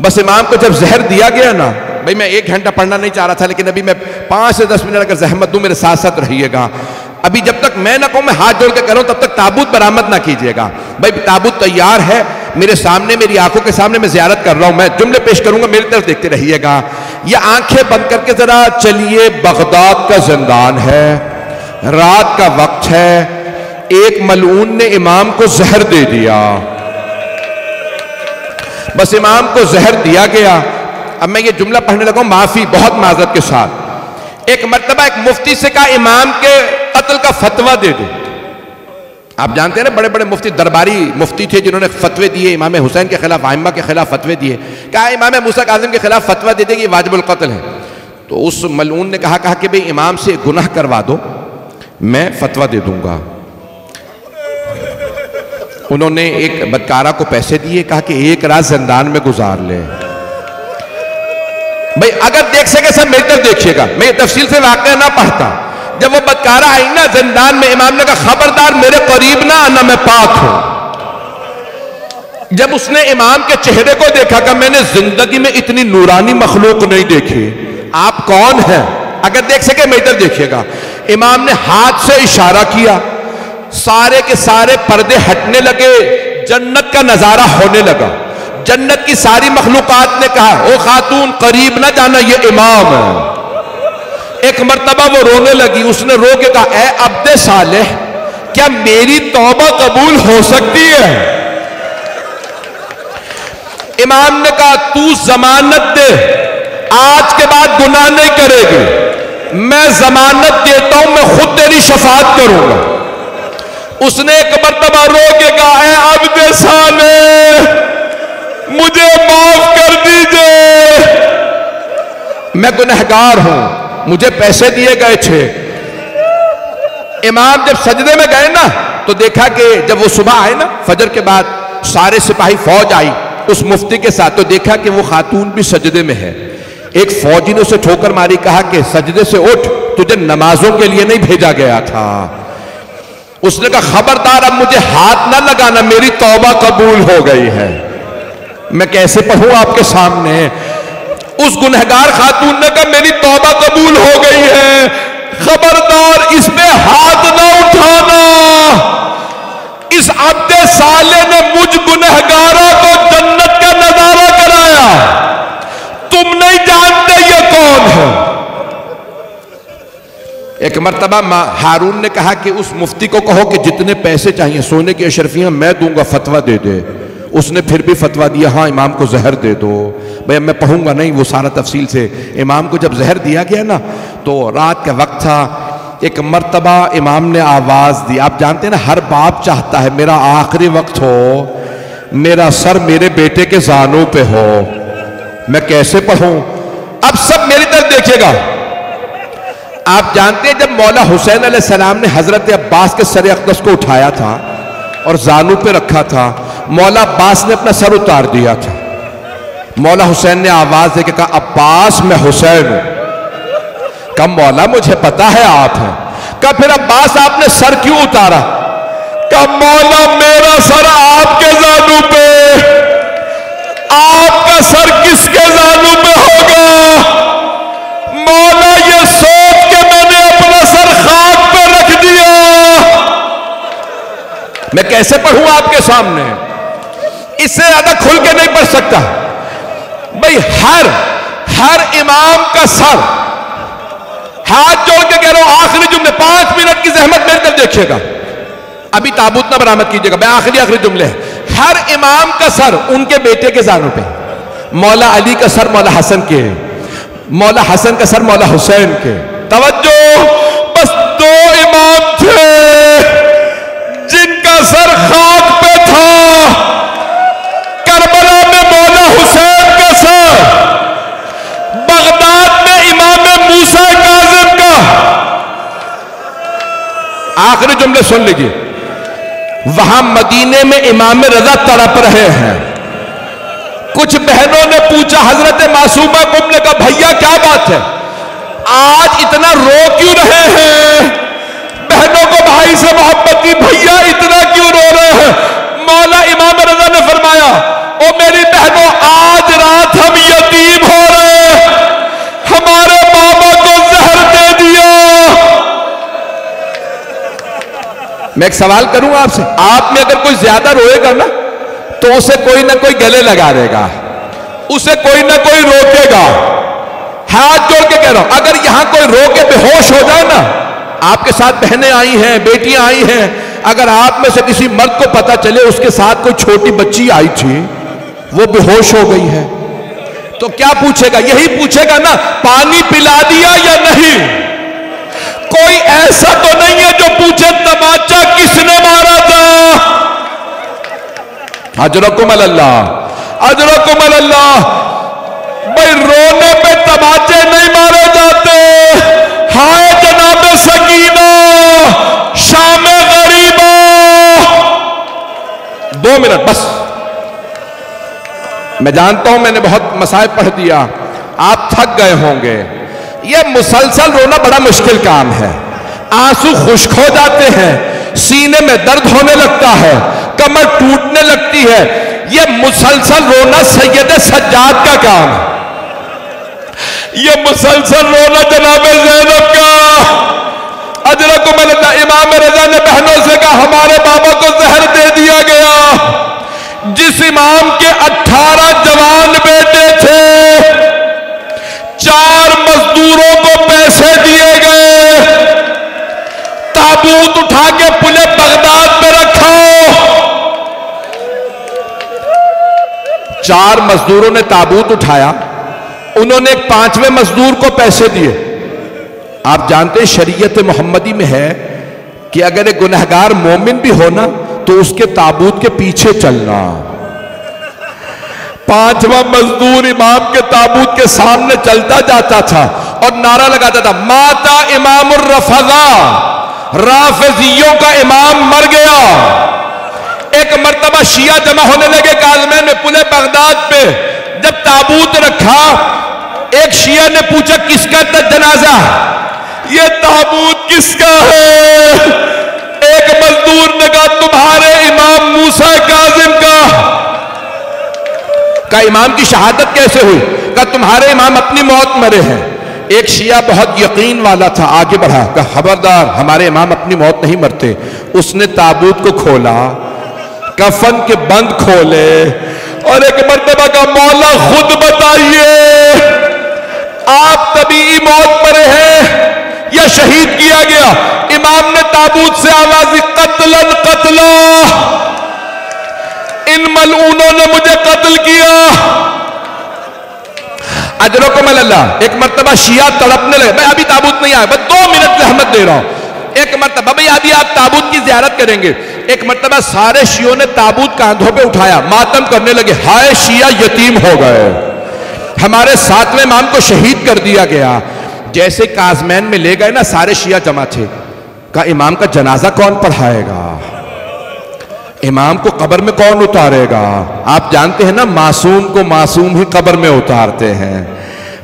بس امام کو جب زہر دیا گیا نا، بھئی میں 1 گھنٹہ پڑھنا نہیں چاہ رہا تھا، لیکن ابھی میں 5 سے 10 منٹ اگر زحمت دوں میرے ساتھ ساتھ رہیے گا۔ ابھی جب تک میں نہ کہوں، میں ہاتھ جوڑ کے کروں، تب تک تابوت برآمد نہ کیجیے گا۔ بھئی تابوت تیار ہے میرے سامنے، میری آنکھوں کے سامنے، میں زیارت کر رہا ہوں، میں جملے پیش کروں گا، میری طرف دیکھتے رہیے گا۔ یہ آنکھیں بند کر کے ذرا چلیے، بغداد کا زندان ہے، رات کا وقت ہے، ایک ملعون نے امام کو زہر دے دیا۔ بس امام کو زہر دیا گیا۔ اب میں یہ جملہ پڑھنے لگا ہوں، معافی، بہت معذرت کے ساتھ۔ ایک مرتبہ ایک مفتی سے کہا امام کے قتل کا فتویٰ دے دے۔ آپ جانتے ہیں نا بڑے بڑے مفتی، درباری مفتی تھے جنہوں نے فتوے دیے، امام حسین کے خلاف، ائمہ کے خلاف فتوے دیے۔ کہا امام موسیٰ کاظم کے خلاف فتویٰ دے دے کہ یہ واجب القتل ہے۔ تو اس ملعون نے کہا کہ بھئی امام سے گناہ کروا دو، میں فتویٰ دے دوں گا۔ انہوں نے ایک بدکارہ کو پیسے دیے، کہا کہ 1 رات زندان میں گزار لے۔ بھئی اگر دیکھ سکے سب میری طرف دیکھیے گا، میں یہ تفصیل سے واقعہ نہ پڑھتا۔ جب وہ بدکارہ آئی نا زندان میں، امام نے کہا خبردار میرے قریب نہ آنا، میں پاک ہوں۔ جب اس نے امام کے چہرے کو دیکھا کہ میں نے زندگی میں اتنی نورانی مخلوق نہیں دیکھی، آپ کون ہیں؟ اگر دیکھ سکے میں ادھر دیکھیے گا۔ امام نے ہاتھ سے اشارہ کیا، سارے کے سارے پردے ہٹنے لگے، جنت کا نظارہ ہونے لگا۔ جنت کی ساری مخلوقات نے کہا او خاتون قریب نہ جانا، یہ امام ہے۔ ایک مرتبہ وہ رونے لگی، اس نے رو کے کہا اے عبد صالح، کیا میری توبہ قبول ہو سکتی ہے؟ امام نے کہا تو ضمانت دے، آج کے بعد گناہ نہیں کرے گی، میں ضمانت دیتا ہوں، میں خود تیری شفاعت کروں گا۔ اس نے ایک مرتبہ رو کے کہا اے عبد صالح، مجھے معاف کر دیجئے، میں گنہگار ہوں، مجھے پیسے دیے گئے تھے۔ امام جب سجدے میں گئے نا تو دیکھا کہ جب وہ صبح آئے نا فجر کے بعد، سارے سپاہی فوج آئی اس مفتی کے ساتھ، تو دیکھا کہ وہ خاتون بھی سجدے میں ہے۔ ایک فوجی نے اسے ٹھوکر ماری، کہا کہ سجدے سے اٹھ، تجھے نمازوں کے لیے نہیں بھیجا گیا تھا۔ اس نے کہا خبردار اب مجھے ہاتھ نہ لگانا، میری توبہ قبول ہو گئی ہے۔ میں کیسے پڑھوں آپ کے سامنے؟ اس گنہگار خاتون نے کہا میری توبہ قبول ہو گئی ہے، خبردار اس پہ ہاتھ نہ اٹھانا۔ اس عبد صالح نے مجھ گنہگارہ کو جنت کا نظارہ کرایا، تم نہیں جانتے یہ کون ہے۔ ایک مرتبہ ہارون نے کہا کہ اس مفتی کو کہو کہ جتنے پیسے چاہیے سونے کی اشرفیاں میں دوں گا، فتویٰ دے دے۔ اس نے پھر بھی فتویٰ دیا ہاں امام کو زہر دے دو۔ بھئی میں پڑھوں گا نہیں وہ سارا تفصیل سے۔ امام کو جب زہر دیا گیا نا تو رات کا وقت تھا، ایک مرتبہ امام نے آواز دی۔ آپ جانتے ہیں نا ہر باپ چاہتا ہے میرا آخری وقت ہو، میرا سر میرے بیٹے کے زانوں پہ ہو، میں کیسے پڑھوں؟ اب سب میری طرف دیکھیے گا۔ آپ جانتے ہیں جب مولا حسین علیہ السلام نے حضرت عباس کے سر اقدس کو اٹھایا تھا اور زانوں پہ رکھا تھا، مولا عباس نے اپنا سر اتار دیا تھا۔ مولا حسین نے آواز دے کے کہا عباس میں حسین ہوں۔ کہا مولا مجھے پتا ہے آپ ہیں۔ کہا پھر عباس آپ نے سر کیوں اتارا؟ کہا مولا میرا سر آپ کے زانوں پہ، آپ کا سر کس کے زانوں پہ ہوگا؟ مولا یہ سوچ کے میں نے اپنا سر خاک پہ رکھ دیا۔ میں کیسے پڑھوں آپ کے سامنے؟ اس سے زیادہ کھل کے نہیں پڑھ سکتا۔ بھئی ہر امام کا سر، ہاتھ جوڑ کے کہہ رہا ہوں آخری جملے 5 منٹ کی زحمت میرے طرف دیکھیے گا، ابھی تابوت نہ برآمد کیجیے گا، میں آخری جملے ہیں۔ ہر امام کا سر ان کے بیٹے کے زانوں پہ، مولا علی کا سر مولا حسن کے، مولا حسن کا سر مولا حسین کے۔ توجہ، بس 2 امام تھے جن کا سر خاک پہ تھا، کربلا میں مولا حسین کا سر، بغداد میں امام موسیٰ کاظم کا۔ آخری جملے سن لیجئے، وہاں مدینے میں امام رضا تڑپ رہے ہیں۔ کچھ بہنوں نے پوچھا حضرت معصومہ کو، نے کہا بھیا کیا بات ہے، آج اتنا رو کیوں رہے ہیں؟ بہنوں کو بھائی سے محبت کی، بھیا اتنا کیوں رو رہے ہیں؟ مولا امام رضا نے فرمایا او میری بہنوں آج رات ہم یتیم ہو رہے ہیں، ہمارے بابا کو زہر دے دیا۔ میں ایک سوال کروں آپ سے، آپ میں اگر کوئی زیادہ روئے گا نا تو اسے کوئی نہ کوئی گلے لگا دے گا، اسے کوئی نہ کوئی روکے گا۔ ہاتھ جوڑ کے کہہ رہا ہوں اگر یہاں کوئی رو کے بے ہوش ہو جائے نا، آپ کے ساتھ بہنیں آئی ہیں، بیٹیاں آئی ہیں، اگر آپ میں سے کسی مرد کو پتا چلے اس کے ساتھ کوئی چھوٹی بچی آئی تھی وہ بے ہوش ہو گئی ہے تو کیا پوچھے گا؟ یہی پوچھے گا نا پانی پلا دیا یا نہیں؟ کوئی ایسا تو نہیں ہے جو پوچھے تماچا کس نے مارا تھا؟ اجرکم اللہ، اجرکم اللہ۔ بھئی رونے پہ تماچے نہیں مارے جاتے۔ ہائے جناب سکینہ، شام غریبہ۔ 2 منٹ بس، میں جانتا ہوں میں نے بہت مصائب پڑھ دیا، آپ تھک گئے ہوں گے۔ یہ مسلسل رونا بڑا مشکل کام ہے، آنسو خشک ہو جاتے ہیں، سینے میں درد ہونے لگتا ہے، کمر ٹوٹنے لگتی ہے۔ یہ مسلسل رونا سید سجاد کا کام ہے، یہ مسلسل رونا جناب زینب کا۔ اجرکم اللہ، امام رضا نے بہنوں سے کہا ہمارے بابا کو زہر دے دیا گیا۔ جس امام کے 18 جوان بیٹے تھے، 4 مزدوروں کو پیسے دیے گئے، تابوت اٹھا کے پلے بغداد میں رکھو۔ 4 مزدوروں نے تابوت اٹھایا، انہوں نے ایک 5ویں مزدور کو پیسے دیے۔ آپ جانتے ہیں شریعت محمدی میں ہے کہ اگر ایک گنہگار مومن بھی ہونا تو اس کے تابوت کے پیچھے چلنا۔ 5واں مزدور امام کے تابوت کے سامنے چلتا جاتا تھا اور نعرہ لگاتا تھا ماتا امام الرفضہ، رافضیوں کا امام مر گیا۔ ایک مرتبہ شیعہ جمع ہونے لگے کاظمین میں پلے بغداد پہ، جب تابوت رکھا ایک شیعہ نے پوچھا کس کا جنازہ؟ یہ تابوت کس کا ہے؟ ایک مزدور نے کہا تمہارے امام موسیٰ کاظم کا۔ کہا امام کی شہادت کیسے ہوئی؟ کہا تمہارے امام اپنی موت مرے ہیں۔ ایک شیعہ بہت یقین والا تھا، آگے بڑھا، کہا خبردار ہمارے امام اپنی موت نہیں مرتے۔ اس نے تابوت کو کھولا، کفن کے بند کھولے اور ایک مرتبہ کا مولا خود بتائیے آپ طبیعی موت مرے ہیں یا شہید کیا گیا؟ امام نے تابوت سے آواز قتلا قتلا، ان ملعونوں نے مجھے قتل کیا۔ اجرکم اللہ۔ ایک مرتبہ شیعہ تڑپنے لگے، میں ابھی تابوت نہیں آیا، بس 2 منٹ زحمت دے رہا ہوں۔ ایک مرتبہ بھئی ابھی آپ تابوت کی زیارت کریں گے۔ ایک مرتبہ سارے شیعوں نے تابوت کاندھوں پہ اٹھایا، ماتم کرنے لگے، ہائے شیعہ یتیم ہو گئے، ہمارے 7ویں امام کو شہید کر دیا گیا۔ جیسے کاظمین میں لے گئے نا، سارے شیعہ جمع تھے، کہا امام کا جنازہ کون پڑھائے گا؟ امام کو قبر میں کون اتارے گا؟ آپ جانتے ہیں نا معصوم کو معصوم ہی قبر میں اتارتے ہیں،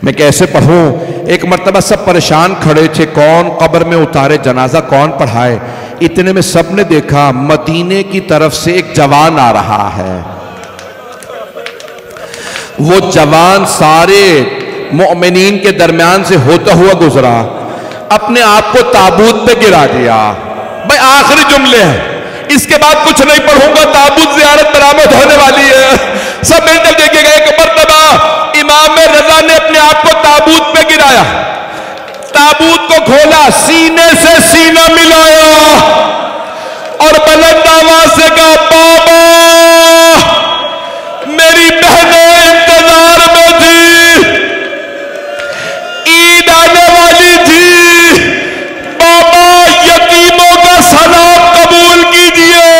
میں کیسے پڑھوں؟ ایک مرتبہ سب پریشان کھڑے تھے، کون قبر میں اتارے، جنازہ کون پڑھائے؟ اتنے میں سب نے دیکھا مدینے کی طرف سے ایک جوان آ رہا ہے۔ وہ جوان سارے مومنین کے درمیان سے ہوتا ہوا گزرا، اپنے آپ کو تابوت پہ گرا دیا۔ بھائی آخری جملے ہیں، اس کے بعد کچھ نہیں پڑھوں گا، تابوت زیارت برآمد ہونے والی ہے۔ سب مل کر دیکھے گئے کہ مرتبہ امام رضا نے اپنے آپ کو تابوت پہ گرایا، تابوت کو کھولا، سینے سے سینہ ملایا اور بلند آواز سے کہا بابا میری بہنیں انتظار میں تھی، عید آنے والی تھی، بابا یتیموں کا سلام قبول کیجئے،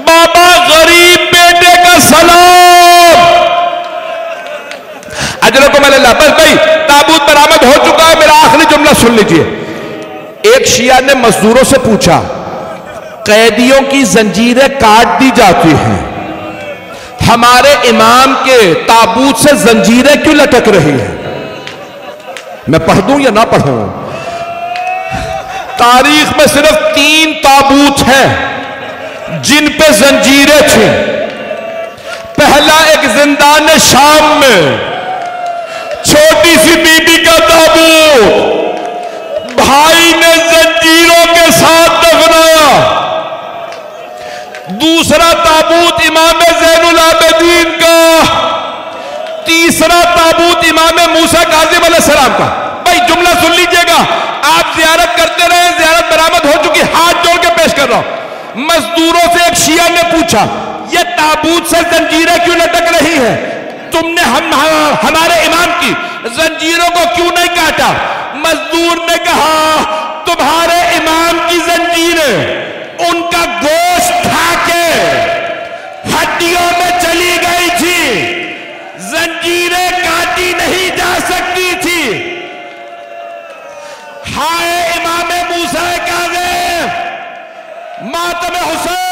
بابا غریب بیٹے کا سلام۔ اجرکم اللہ۔ بس بھائی تابوت برآمد ہو چکا ہے، میرا آخری جملہ سن لیجئے۔ ایک شیعہ نے مزدوروں سے پوچھا قیدیوں کی زنجیریں کاٹ دی جاتی ہیں، ہمارے امام کے تابوت سے زنجیریں کیوں لٹک رہی ہیں؟ میں پڑھ دوں یا نہ پڑھوں؟ تاریخ میں صرف 3 تابوت ہیں جن پہ زنجیریں تھیں۔ پہلا ایک زندان شام میں چھوٹی سی بی بی کا تابوت، بھائی نے زنجیروں کے ساتھ دفنایا۔ دوسرا تابوت امام زین العابدین کا، تیسرا تابوت امام موسیٰ کاظم علیہ السلام کا۔ بھائی جملہ سن لیجئے گا، آپ زیارت کرتے رہے، زیارت برآمد ہو چکی، ہاتھ جوڑ کے پیش کر رہا ہوں۔ مزدوروں سے ایک شیعہ نے پوچھا یہ تابوت سے زنجیریں کیوں لٹک رہی ہیں؟ تم نے ہمارے امام کی زنجیروں کو کیوں نہیں کاٹا؟ مزدور نے کہا تمہارے امام کی زنجیریں ان کا گوشت کھا کے ہڈیوں میں چلی گئی تھی، زنجیریں کاٹی نہیں جا سکتی تھی۔ ہائے امام موسیٰ کاظم، ماتم حسین۔